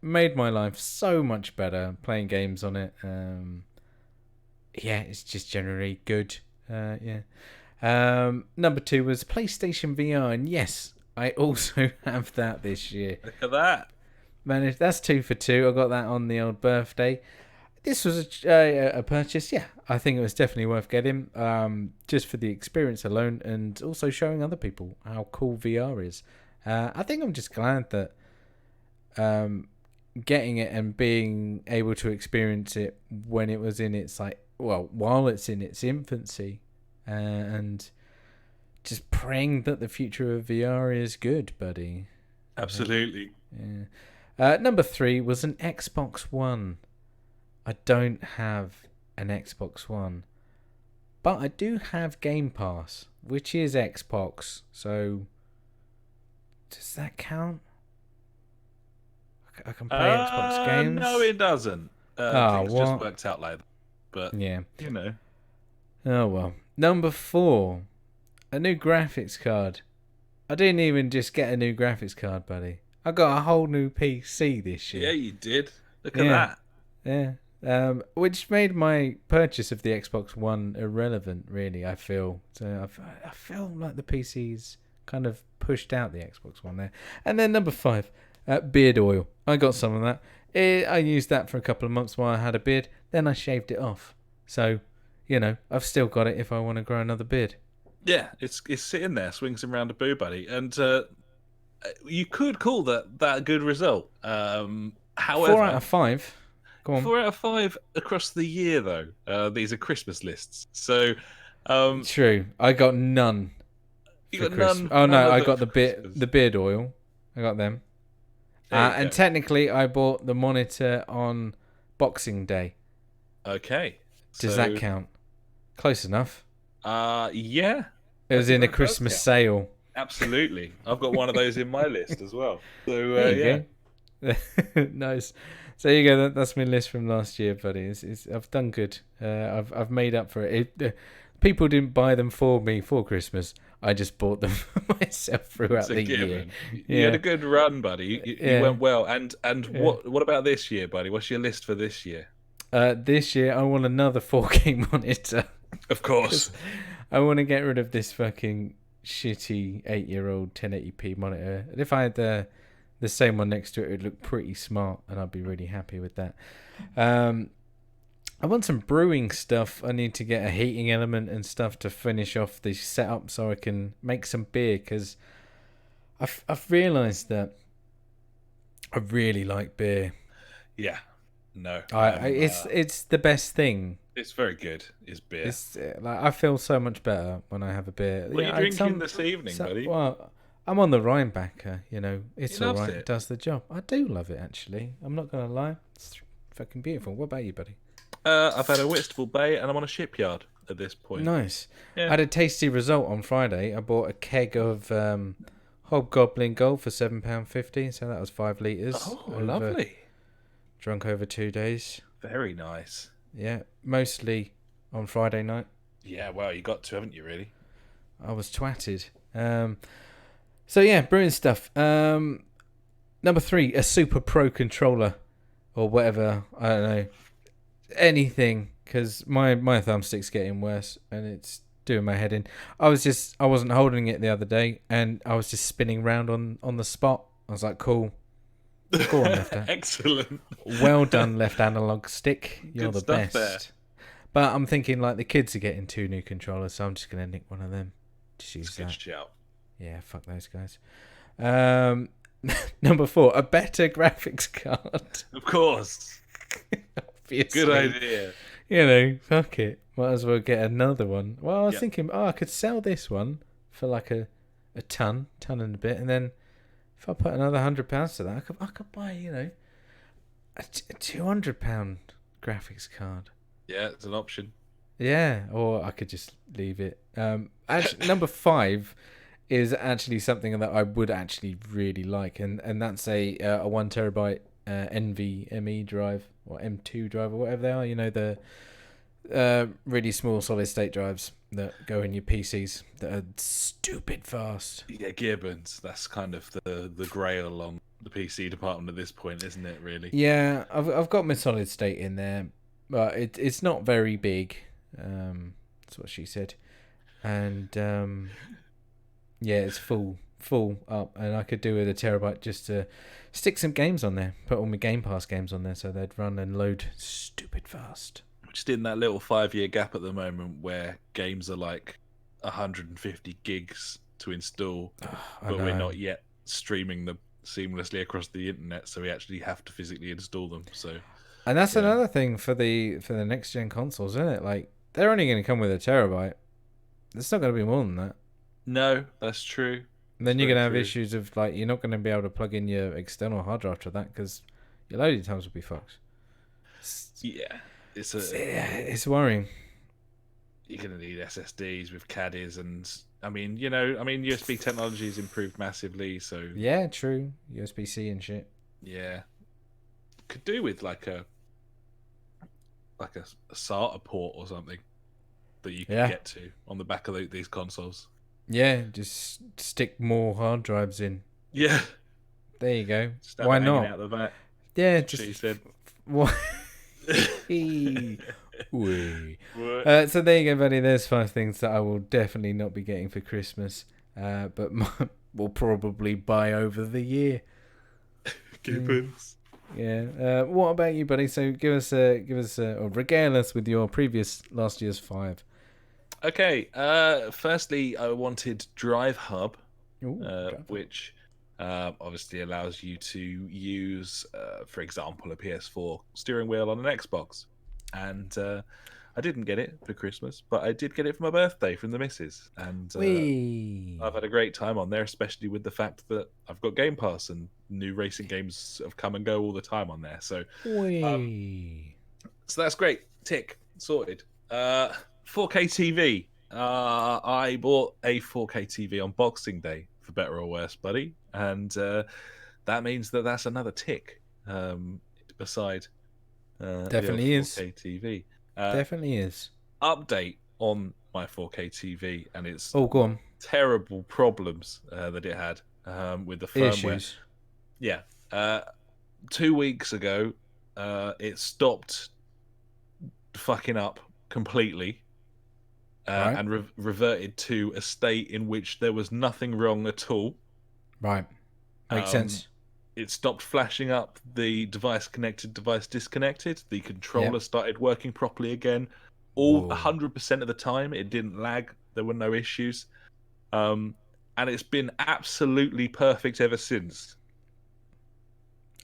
Speaker 1: made my life so much better playing games on it. Yeah, it's just generally good. Yeah. Number two was PlayStation VR, and yes, I also have that this year.
Speaker 2: Look at that.
Speaker 1: Man, that's 2 for 2. I got that on the old birthday. This was a purchase. Yeah, I think it was definitely worth getting, just for the experience alone, and also showing other people how cool VR is. I think I'm just glad that getting it and being able to experience it when it was in its while it's in its infancy, and just praying that the future of VR is good, buddy.
Speaker 2: Absolutely.
Speaker 1: Yeah. Number 3 was an Xbox One. I don't have an Xbox One, but I do have Game Pass, which is Xbox. So, does that count? I can play Xbox games.
Speaker 2: No, it doesn't. Things just worked out like that. But
Speaker 1: yeah,
Speaker 2: you know.
Speaker 1: Oh well. Number 4, a new graphics card. I didn't even just get a new graphics card, buddy. I got a whole new PC this year.
Speaker 2: Yeah, you did. Look at that.
Speaker 1: Yeah. Which made my purchase of the Xbox One irrelevant, really, I feel. So I feel like the PC's kind of pushed out the Xbox One there. And then number 5, beard oil. I got some of that. I used that for a couple of months while I had a beard. Then I shaved it off. So, I've still got it if I want to grow another beard.
Speaker 2: Yeah, it's sitting there, swings around a boo, buddy. And you could call that a good result. However,
Speaker 1: 4 out of 5. Go on.
Speaker 2: 4 out of 5 across the year, though. These are Christmas lists, so
Speaker 1: true. I got none.
Speaker 2: You got none.
Speaker 1: Oh no, I got the beard oil. I got them. And technically, I bought the monitor on Boxing Day.
Speaker 2: Okay.
Speaker 1: Does that count? Close enough.
Speaker 2: Yeah.
Speaker 1: It was in a Christmas sale.
Speaker 2: Absolutely. I've got one of those in my list as well. So yeah.
Speaker 1: Nice. So there you go. That's my list from last year, buddy. I've done good. I've made up for it. People didn't buy them for me for Christmas. I just bought them for myself throughout the year.
Speaker 2: You had a good run, buddy. You went well. And what about this year, buddy? What's your list for this year?
Speaker 1: This year, I want another 4K monitor.
Speaker 2: Of course.
Speaker 1: I want to get rid of this fucking shitty 8-year-old 1080p monitor. And if I had the same one next to it, it would look pretty smart, and I'd be really happy with that. I want some brewing stuff. I need to get a heating element and stuff to finish off the setup so I can make some beer, because I've realised that I really like beer.
Speaker 2: Yeah. No.
Speaker 1: It's the best thing.
Speaker 2: It's very good. It's beer.
Speaker 1: I feel so much better when I have a beer.
Speaker 2: What are you drinking this evening, buddy?
Speaker 1: Well, I'm on the Rhinebacker, It's all right.
Speaker 2: It
Speaker 1: It does the job. I do love it, actually. I'm not going to lie. It's fucking beautiful. What about you, buddy?
Speaker 2: I've had a Whitstable Bay, and I'm on a shipyard at this point.
Speaker 1: Nice.
Speaker 2: Yeah.
Speaker 1: I had a tasty result on Friday. I bought a keg of Hobgoblin Gold for £7.50, so that was 5 litres.
Speaker 2: Oh, lovely.
Speaker 1: Drunk over 2 days.
Speaker 2: Very nice.
Speaker 1: Yeah, mostly on Friday night.
Speaker 2: Yeah, well, you got to, haven't you, really?
Speaker 1: I was twatted. So yeah, brewing stuff. Number 3, a Super Pro controller, or whatever. I don't know, anything, because my thumbstick's getting worse and it's doing my head in. I wasn't holding it the other day, and I was just spinning around on the spot. I was like, cool. Go on, left hand.
Speaker 2: Excellent.
Speaker 1: Well done, left analog stick. You're
Speaker 2: Good
Speaker 1: the
Speaker 2: stuff
Speaker 1: best.
Speaker 2: there.
Speaker 1: But I'm thinking, like, the kids are getting 2 new controllers, so I'm just gonna nick one of them. Just use that.
Speaker 2: Shout.
Speaker 1: Yeah, fuck those guys. Number 4, a better graphics card.
Speaker 2: Of course.
Speaker 1: Obviously.
Speaker 2: Good idea.
Speaker 1: Fuck it. Might as well get another one. Well, I was thinking, I could sell this one for like a ton and a bit, and then If I put another £100 to that, I could buy, a £200 graphics card.
Speaker 2: Yeah, it's an option.
Speaker 1: Yeah, or I could just leave it. Actually, number 5 is actually something that I would actually really like, and that's a 1 terabyte NVMe drive or M2 drive or whatever they are. The really small solid state drives that go in your PCs that are stupid fast.
Speaker 2: Yeah, Gearburns. That's kind of the grail along the PC department at this point, isn't it? Really?
Speaker 1: Yeah, I've got my solid state in there, but it's not very big. That's what she said, and yeah, it's full up, and I could do with a terabyte just to stick some games on there, put all my Game Pass games on there, so they'd run and load stupid fast.
Speaker 2: Just in that little 5-year gap at the moment where games are like 150 gigs to install, but we're not yet streaming them seamlessly across the internet, so we actually have to physically install them. So,
Speaker 1: and that's another thing for the next gen consoles, isn't it? Like, they're only going to come with a terabyte. It's not going to be more than that.
Speaker 2: No, that's true.
Speaker 1: And then you're going to have issues of, like, you're not going to be able to plug in your external hard drive to that because your loading times will be fucked.
Speaker 2: Yeah,
Speaker 1: it's worrying.
Speaker 2: You're going to need SSDs with caddies, and USB technology has improved massively. So
Speaker 1: yeah, true. USB-C and shit.
Speaker 2: Yeah, could do with like a SATA port or something that you can get to on the back of these consoles.
Speaker 1: Yeah, just stick more hard drives in.
Speaker 2: Yeah,
Speaker 1: there you go. Why not?
Speaker 2: Out the back.
Speaker 1: Yeah, just
Speaker 2: she said.
Speaker 1: What? So there you go, buddy. There's 5 things that I will definitely not be getting for Christmas, but will probably buy over the year.
Speaker 2: Gibbons.
Speaker 1: Yeah. What about you, buddy? So give us or regale us with your previous last year's 5.
Speaker 2: Okay. Firstly, I wanted Drive Hub, which obviously allows you to use, for example, a PS4 steering wheel on an Xbox. And I didn't get it for Christmas, but I did get it for my birthday from the missus. And I've had a great time on there, especially with the fact that I've got Game Pass and new racing games have come and go all the time on there. So, so that's great. Tick. Sorted. 4K TV. I bought a 4K TV on Boxing Day, for better or worse, buddy. And that means that's another tick beside
Speaker 1: definitely is
Speaker 2: 4K TV.
Speaker 1: Definitely is.
Speaker 2: Update on my 4K TV and its
Speaker 1: go on.
Speaker 2: Terrible problems that it had with the firmware.
Speaker 1: Issues.
Speaker 2: Yeah. 2 weeks ago, it stopped fucking up completely.
Speaker 1: Right.
Speaker 2: And reverted to a state in which there was nothing wrong at all.
Speaker 1: Right. Makes sense.
Speaker 2: It stopped flashing up the device connected, device disconnected. The controller started working properly again. 100% of the time, it didn't lag. There were no issues. And it's been absolutely perfect ever since.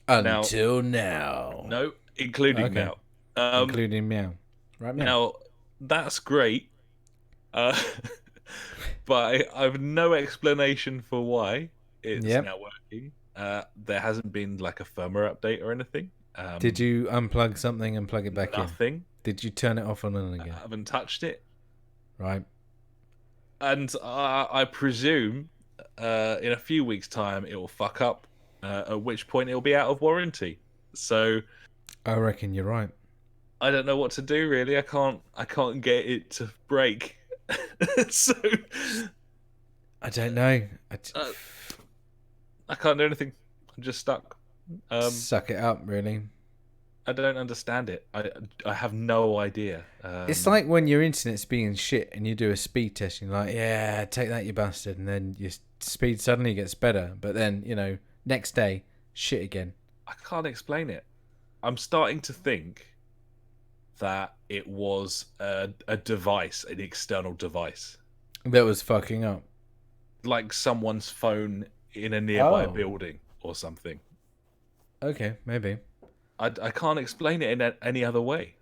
Speaker 1: Until now.
Speaker 2: No, including now.
Speaker 1: Including now. Right now.
Speaker 2: Now, that's great. But I have no explanation for why it's now working. There hasn't been like a firmware update or anything.
Speaker 1: Did you unplug something and plug it back in?
Speaker 2: Nothing.
Speaker 1: Did you turn it off on and again?
Speaker 2: I haven't touched it.
Speaker 1: Right.
Speaker 2: And I presume in a few weeks' time it will fuck up, at which point it will be out of warranty. So
Speaker 1: I reckon you're right.
Speaker 2: I don't know what to do really. I can't get it to break. So
Speaker 1: I don't know.
Speaker 2: I can't do anything. I'm just stuck.
Speaker 1: Suck it up, really.
Speaker 2: I don't understand it. I have no idea.
Speaker 1: It's like when your internet's being shit and you do a speed test and you're like, yeah, take that, you bastard. And then your speed suddenly gets better. But then, next day, shit again.
Speaker 2: I can't explain it. I'm starting to think that it was a device, an external device.
Speaker 1: That was fucking up.
Speaker 2: Like someone's phone in a nearby building or something.
Speaker 1: Okay, maybe.
Speaker 2: I can't explain it in any other way.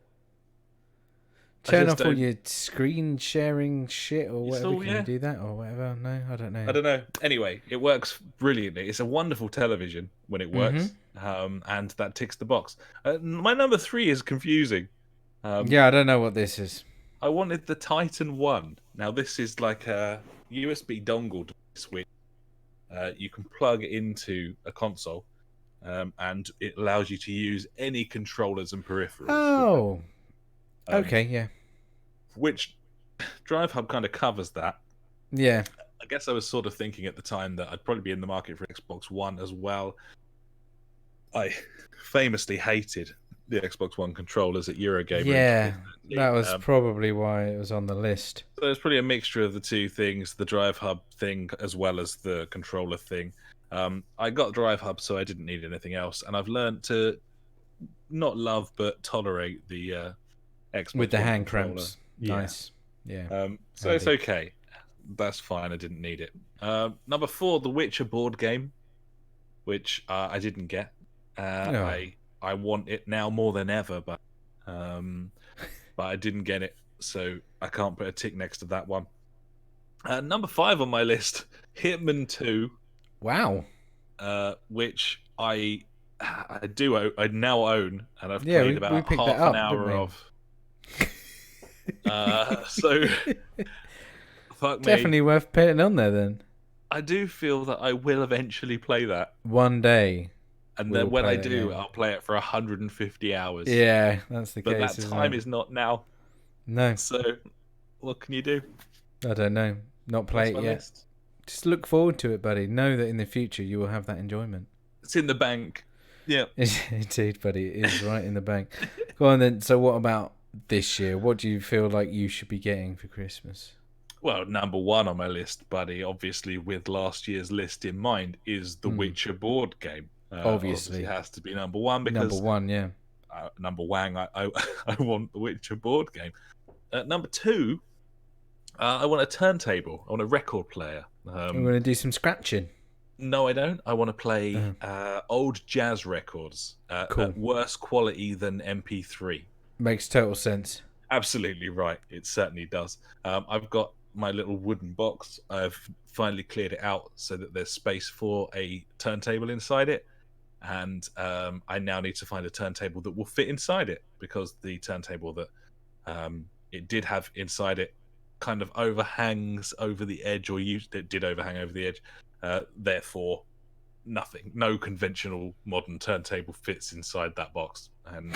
Speaker 1: Turn off all your screen sharing shit or whatever.
Speaker 2: Still,
Speaker 1: Can you do that or whatever? No, I don't know.
Speaker 2: I don't know. Anyway, it works brilliantly. It's a wonderful television when it works, and that ticks the box. My number 3 is confusing.
Speaker 1: Yeah, I don't know what this is.
Speaker 2: I wanted the Titan 1. Now, this is like a USB dongle device which you can plug into a console, and it allows you to use any controllers and peripherals.
Speaker 1: Oh, okay, yeah.
Speaker 2: Which Drive Hub kind of covers that.
Speaker 1: Yeah.
Speaker 2: I guess I was sort of thinking at the time that I'd probably be in the market for Xbox One as well. I famously hated the Xbox One controllers at Eurogamer.
Speaker 1: Yeah, that was probably why it was on the list.
Speaker 2: So it's probably a mixture of the two things, the Drive Hub thing as well as the controller thing. I got Drive Hub, so I didn't need anything else, and I've learned to not love but tolerate the Xbox
Speaker 1: with the
Speaker 2: One
Speaker 1: hand
Speaker 2: controller.
Speaker 1: cramps. Nice. Yeah.
Speaker 2: So it's okay. That's fine. I didn't need it. Number 4, The Witcher board game, which I didn't get. I want it now more than ever, but I didn't get it, so I can't put a tick next to that one. Number 5 on my list, Hitman 2.
Speaker 1: Wow.
Speaker 2: Which I now own, and I've played about half an hour of. So fuck me.
Speaker 1: Definitely worth putting on there then.
Speaker 2: I do feel that I will eventually play that
Speaker 1: one day,
Speaker 2: and then when I do, I'll play it for 150 hours.
Speaker 1: Yeah, that's the case.
Speaker 2: But that time is not now.
Speaker 1: No.
Speaker 2: So what can you do?
Speaker 1: I don't know. Not play it yet. List. Just look forward to it, buddy. Know that in the future you will have that enjoyment.
Speaker 2: It's in the bank. Yeah.
Speaker 1: Indeed, buddy. It is right in the bank. Go on then. So what about this year? What do you feel like you should be getting for Christmas?
Speaker 2: Well, number 1 on my list, buddy, obviously with last year's list in mind, is the Witcher board game.
Speaker 1: Obviously.
Speaker 2: It has to be number 1 because...
Speaker 1: Number 1, yeah.
Speaker 2: Number 1, I want the Witcher board game. Number 2, I want a turntable. I want a record player.
Speaker 1: I'm going to do some scratching.
Speaker 2: No, I don't. I want to play old jazz records at worse quality than MP3.
Speaker 1: Makes total sense.
Speaker 2: Absolutely right. It certainly does. I've got my little wooden box. I've finally cleared it out so that there's space for a turntable inside it. And I now need to find a turntable that will fit inside it, because the turntable that it did have inside it kind of overhangs over the edge, or it did overhang over the edge. Therefore, no conventional modern turntable fits inside that box. And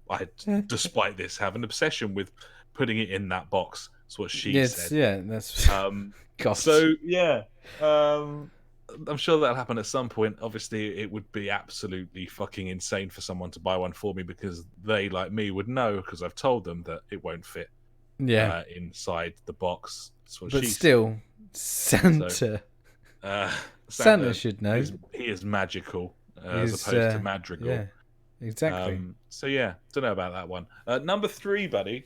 Speaker 2: I, despite this, have an obsession with putting it in that box. That's what she said.
Speaker 1: Yeah, that's...
Speaker 2: So, yeah. I'm sure that'll happen at some point. Obviously, it would be absolutely fucking insane for someone to buy one for me, because they, like me, would know, because I've told them that it won't fit inside the box. That's what she
Speaker 1: still, Santa.
Speaker 2: So,
Speaker 1: Santa should know.
Speaker 2: He is magical as opposed to madrigal.
Speaker 1: Yeah, exactly.
Speaker 2: So yeah, don't know about that one. Number 3, buddy.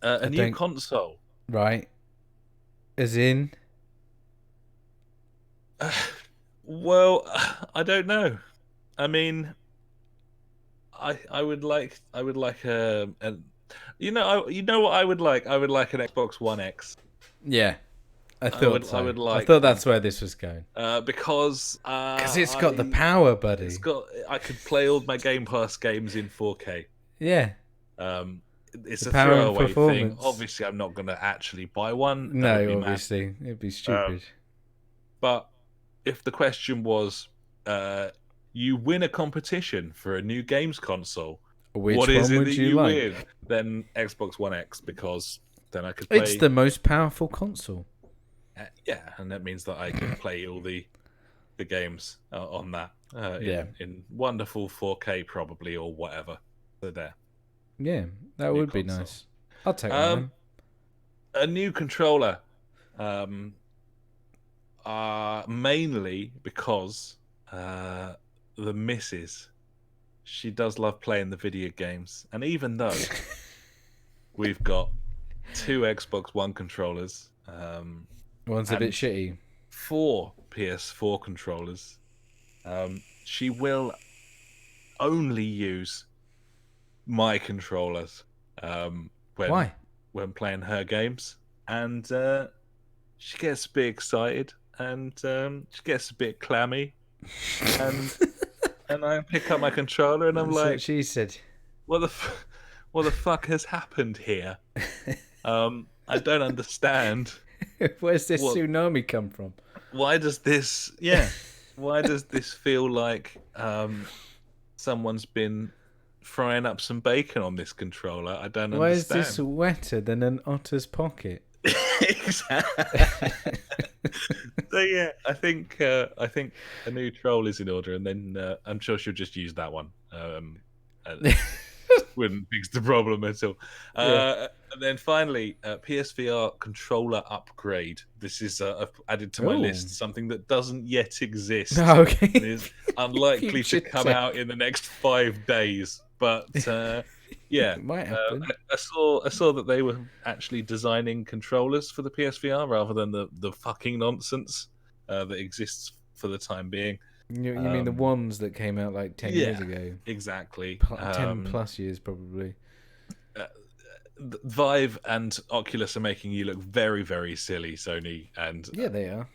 Speaker 2: A new console.
Speaker 1: Right. As in?
Speaker 2: Well, I don't know. I mean, I would like a you know what I would like? I would like an Xbox One X.
Speaker 1: Yeah. I thought
Speaker 2: I
Speaker 1: thought that's where this was going.
Speaker 2: Because
Speaker 1: it's got the power, buddy.
Speaker 2: I could play all my Game Pass games in 4K.
Speaker 1: Yeah.
Speaker 2: It's a throwaway thing. Obviously, I'm not going to actually buy one.
Speaker 1: No, obviously, it'd be stupid.
Speaker 2: But if the question was, you win a competition for a new games console, what is it that you win? Then Xbox One X, because then I could play.
Speaker 1: It's the most powerful console.
Speaker 2: Yeah, and that means that I can play all the games on that in wonderful 4K probably, or whatever. So there.
Speaker 1: Yeah, that would be nice. I'll take one.
Speaker 2: A new controller. Mainly because the missus, she does love playing the video games. And even though we've got 2 Xbox One controllers...
Speaker 1: one's a bit shitty.
Speaker 2: 4 PS4 controllers. She will only use my controllers
Speaker 1: Why?
Speaker 2: when playing her games, and she gets a bit excited, and she gets a bit clammy, and I pick up my controller, and I'm
Speaker 1: That's what
Speaker 2: like,
Speaker 1: she said.
Speaker 2: what the fuck has happened here? I don't understand.
Speaker 1: Where's this
Speaker 2: What?
Speaker 1: tsunami come from?
Speaker 2: Why does this? Yeah. Why does this feel like someone's been frying up some bacon on this controller? I don't
Speaker 1: Why is this
Speaker 2: understand.
Speaker 1: wetter than an otter's pocket?
Speaker 2: Exactly. So yeah, I think a new troll is in order, and then I'm sure she'll just use that one. Wouldn't fix the problem at all.
Speaker 1: Yeah.
Speaker 2: And then finally, PSVR controller upgrade. This is I've added to my
Speaker 1: Ooh.
Speaker 2: list something that doesn't yet exist.
Speaker 1: Okay.
Speaker 2: And is unlikely to
Speaker 1: Future
Speaker 2: come
Speaker 1: tech.
Speaker 2: out in the next 5 days. But yeah,
Speaker 1: It might happen.
Speaker 2: I saw that they were actually designing controllers for the PSVR rather than the fucking nonsense that exists for the time being.
Speaker 1: You mean the ones that came out like 10 years ago?
Speaker 2: Exactly.
Speaker 1: 10 plus years, probably.
Speaker 2: Vive and Oculus are making you look very, very silly, Sony. And
Speaker 1: Yeah, they are.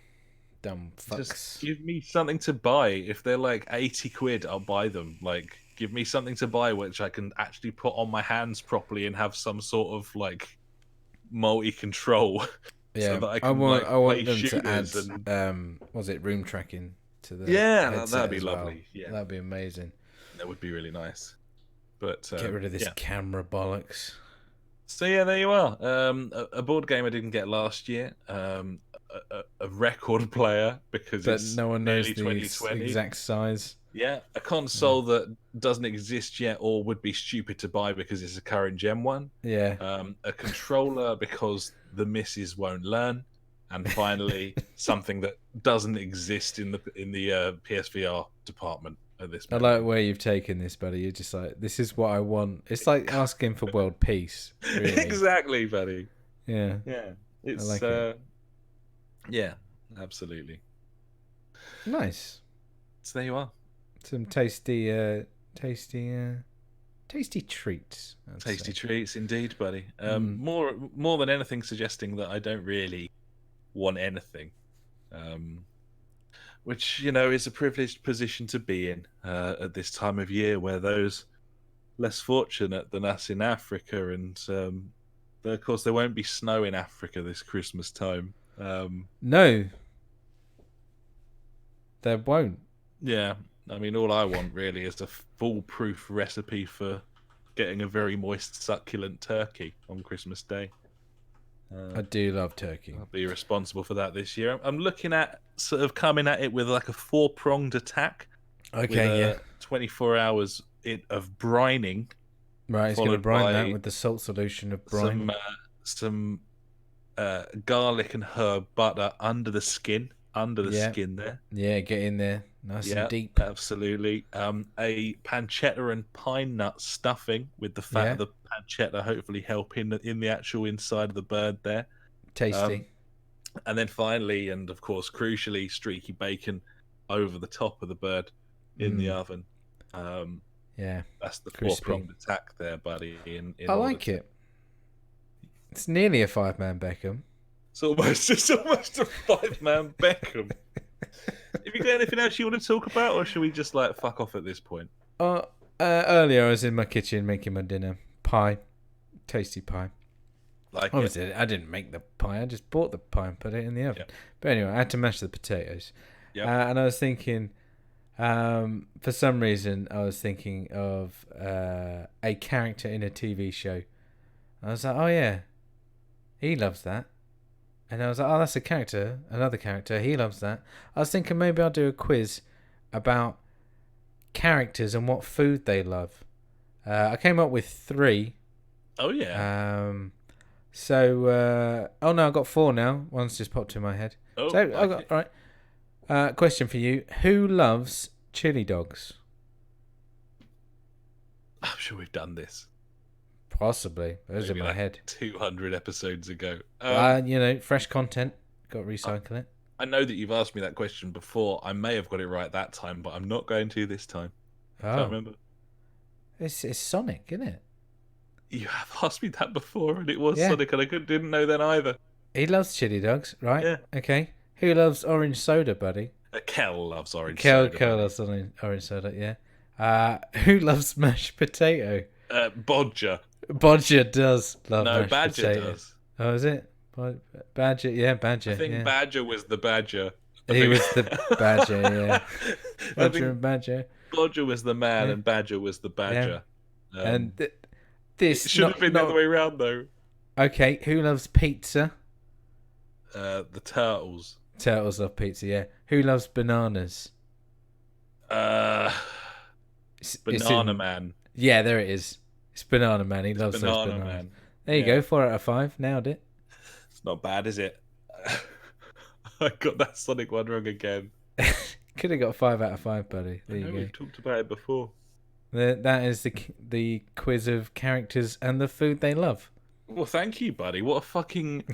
Speaker 1: Dumb fucks.
Speaker 2: just give me something to buy. If they're like 80 quid, I'll buy them. Like, give me something to buy which I can actually put on my hands properly and have some sort of like multi-control.
Speaker 1: Yeah,
Speaker 2: So that I
Speaker 1: I want
Speaker 2: play
Speaker 1: them to
Speaker 2: shooters
Speaker 1: add, was it room tracking to the
Speaker 2: that'd
Speaker 1: headset
Speaker 2: be
Speaker 1: as well.
Speaker 2: lovely. Yeah,
Speaker 1: That'd be amazing.
Speaker 2: that would be really nice. But
Speaker 1: Get rid of this camera bollocks.
Speaker 2: So yeah, there you are. A board game I didn't get last year. A record player because
Speaker 1: But
Speaker 2: it's
Speaker 1: no one knows the
Speaker 2: 2020.
Speaker 1: exact size.
Speaker 2: Yeah, a console that doesn't exist yet or would be stupid to buy because it's a current gen one.
Speaker 1: Yeah.
Speaker 2: A controller because the missus won't learn, and finally something that doesn't exist in the PSVR department at this
Speaker 1: I
Speaker 2: moment.
Speaker 1: like where you've taken this, buddy. You're just like, this is what I want. It's like asking for world peace. Really.
Speaker 2: Exactly, buddy.
Speaker 1: Yeah.
Speaker 2: Yeah, it's
Speaker 1: I like it.
Speaker 2: Yeah, absolutely.
Speaker 1: Nice.
Speaker 2: So there you are.
Speaker 1: Some tasty treats.
Speaker 2: Tasty treats indeed, buddy. More than anything suggesting that I don't really want anything. Which, is a privileged position to be in at this time of year where those less fortunate than us in Africa and of course there won't be snow in Africa this Christmas time.
Speaker 1: No. There won't.
Speaker 2: Yeah. I mean, all I want really is a foolproof recipe for getting a very moist, succulent turkey on Christmas Day.
Speaker 1: I do love turkey.
Speaker 2: I'll be responsible for that this year. I'm looking at sort of coming at it with like a 4-pronged attack.
Speaker 1: Okay, yeah.
Speaker 2: 24 hours of brining.
Speaker 1: Right, it's going to brine that with the salt solution of brine.
Speaker 2: Some garlic and herb butter under the skin. Skin there.
Speaker 1: Yeah, get in there. Nice and deep.
Speaker 2: Absolutely. A pancetta and pine nut stuffing with the fat of the pancetta hopefully helping in the actual inside of the bird there.
Speaker 1: Tasty.
Speaker 2: And then finally, and of course crucially, streaky bacon over the top of the bird in the oven.
Speaker 1: Yeah.
Speaker 2: That's the 4-pronged attack there, buddy.
Speaker 1: I like it. It's nearly a 5-man Beckham.
Speaker 2: It's almost a 5-man Beckham. Have you got anything else you want to talk about, or should we just like fuck off at this point?
Speaker 1: Earlier I was in my kitchen making my dinner. Pie. Tasty pie.
Speaker 2: Obviously,
Speaker 1: I didn't make the pie. I just bought the pie and put it in the oven.
Speaker 2: Yep.
Speaker 1: But anyway, I had to mash the potatoes.
Speaker 2: Yep.
Speaker 1: And I was thinking, for some reason, I was thinking of a character in a TV show. I was like, oh yeah, he loves that. And I was like, oh, that's another character. He loves that. I was thinking maybe I'll do a quiz about characters and what food they love. I came up with 3.
Speaker 2: Oh, yeah.
Speaker 1: Oh no, I've got 4 now. One's just popped in my head.
Speaker 2: Oh,
Speaker 1: so I got all right. Question for you: who loves chili dogs?
Speaker 2: I'm sure we've done this.
Speaker 1: Possibly. Those are in my head.
Speaker 2: 200 episodes ago.
Speaker 1: Fresh content. Got to recycle it.
Speaker 2: I know that you've asked me that question before. I may have got it right that time, but I'm not going to this time. I can't remember.
Speaker 1: It's Sonic, isn't it?
Speaker 2: You have asked me that before, and it was
Speaker 1: Yeah.
Speaker 2: Sonic, and I didn't know then either.
Speaker 1: He loves chili dogs, right?
Speaker 2: Yeah.
Speaker 1: Okay. Who loves orange soda, buddy?
Speaker 2: Kel loves orange
Speaker 1: Kel
Speaker 2: soda. Buddy.
Speaker 1: loves orange soda, yeah. Who loves mashed potato?
Speaker 2: Bodger.
Speaker 1: Bodger does love
Speaker 2: No,
Speaker 1: mashed
Speaker 2: Badger
Speaker 1: potato.
Speaker 2: does.
Speaker 1: Oh, is it? Badger, yeah, Badger.
Speaker 2: I think
Speaker 1: yeah.
Speaker 2: Badger was the Badger.
Speaker 1: He was the Badger, yeah.
Speaker 2: I
Speaker 1: Roger
Speaker 2: think
Speaker 1: and Badger.
Speaker 2: Bodger was the man,
Speaker 1: Yeah.
Speaker 2: and Badger was the Badger.
Speaker 1: And
Speaker 2: It
Speaker 1: this
Speaker 2: should have been the other way around, though.
Speaker 1: Okay, who loves pizza?
Speaker 2: The Turtles.
Speaker 1: Turtles love pizza, yeah. Who loves bananas?
Speaker 2: Banana Man.
Speaker 1: Yeah, there it is. It's Banana Man. He loves those
Speaker 2: Banana
Speaker 1: bananas.
Speaker 2: Man.
Speaker 1: There you go, 4 out of 5. Nailed it.
Speaker 2: It's not bad, is it? I got that Sonic one wrong again.
Speaker 1: Could have got 5 out of 5, buddy. There you go.
Speaker 2: We've talked about it before.
Speaker 1: That is the quiz of characters and the food they love.
Speaker 2: Well, thank you, buddy. What a fucking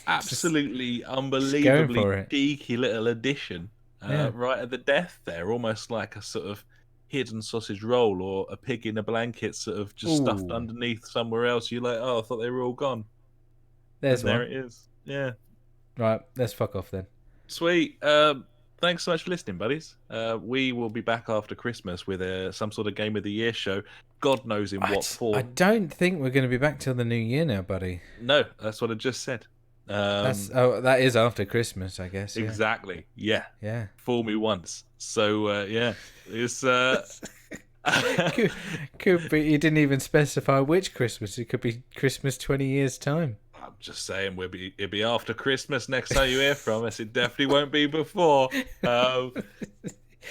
Speaker 2: absolutely
Speaker 1: for
Speaker 2: unbelievably
Speaker 1: it.
Speaker 2: cheeky little addition.
Speaker 1: Yeah.
Speaker 2: Right at the death there, almost like a sort of hidden sausage roll or a pig in a blanket sort of just stuffed
Speaker 1: Ooh.
Speaker 2: underneath somewhere else. You're like, oh, I thought they were all gone.
Speaker 1: There's
Speaker 2: and
Speaker 1: one.
Speaker 2: there it is. Yeah.
Speaker 1: Right, let's fuck off then.
Speaker 2: Sweet. Thanks so much for listening, buddies. We will be back after Christmas with some sort of Game of the Year show. God knows in what form.
Speaker 1: I don't think we're going to be back till the new year now, buddy.
Speaker 2: No, that's what I just said.
Speaker 1: That is after Christmas, I guess. Yeah.
Speaker 2: Exactly. Yeah.
Speaker 1: Yeah.
Speaker 2: Fool me once. So yeah, it's
Speaker 1: could be. You didn't even specify which Christmas. It could be Christmas 20 years time.
Speaker 2: I'm just saying, it'll be after Christmas next time you hear from us. It definitely won't be before. We hope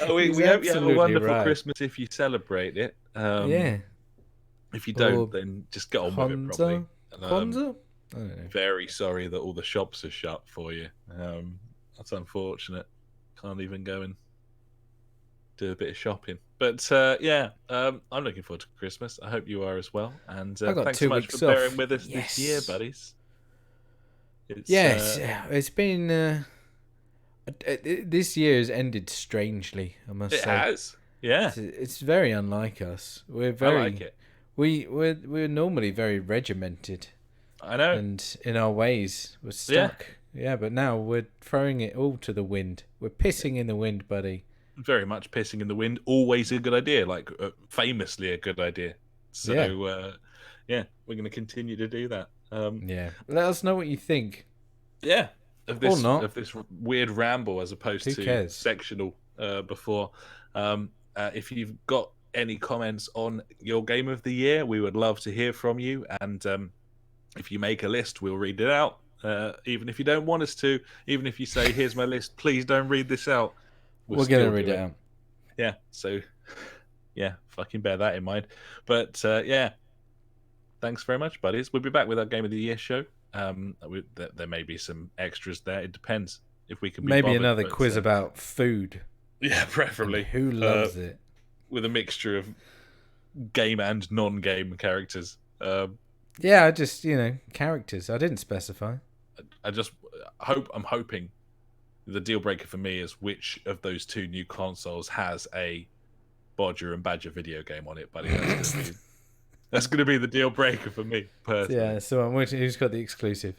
Speaker 2: you have a wonderful Christmas if you celebrate it.
Speaker 1: Yeah.
Speaker 2: If you don't, then just get on with it properly.
Speaker 1: Kwanzaa? I don't know.
Speaker 2: Very sorry that all the shops are shut for you. That's unfortunate. Can't even go and do a bit of shopping. But yeah, I'm looking forward to Christmas. I hope you are as well. And thanks so much for bearing with us this year, buddies.
Speaker 1: It's been... this year has ended strangely, I must say.
Speaker 2: It has, yeah.
Speaker 1: It's very unlike us. I like it. We're normally very regimented.
Speaker 2: I know.
Speaker 1: And in our ways, we're stuck. Yeah, but now we're throwing it all to the wind. We're pissing in the wind, buddy.
Speaker 2: Very much pissing in the wind. Always a good idea, like famously a good idea. So, yeah, we're going to continue to do that.
Speaker 1: Yeah. Let us know what you think.
Speaker 2: Yeah. Of this weird ramble as opposed to sectional before. If you've got any comments on your game of the year, we would love to hear from you. And if you make a list, we'll read it out. Even if you don't want us to, even if you say, here's my list, please don't read this out.
Speaker 1: We're going to read it out.
Speaker 2: Yeah, so, yeah, fucking bear that in mind. But, yeah, thanks very much, buddies. We'll be back with our Game of the Year show. There may be some extras there. It depends if we can be
Speaker 1: maybe bothered, another quiz about food.
Speaker 2: Yeah, preferably.
Speaker 1: And who loves it?
Speaker 2: With a mixture of game and non-game characters.
Speaker 1: Yeah, I just, characters. I didn't specify.
Speaker 2: I'm hoping the deal breaker for me is which of those two new consoles has a Bodger and Badger video game on it, buddy. That's going to be the deal breaker for me, personally.
Speaker 1: Yeah, so I'm waiting. Who's got the exclusive?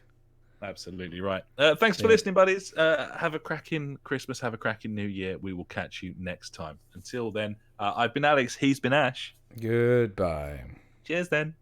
Speaker 2: Absolutely right. Thanks for listening, buddies. Have a cracking Christmas. Have a cracking New Year. We will catch you next time. Until then, I've been Alex. He's been Ash.
Speaker 1: Goodbye.
Speaker 2: Cheers, then.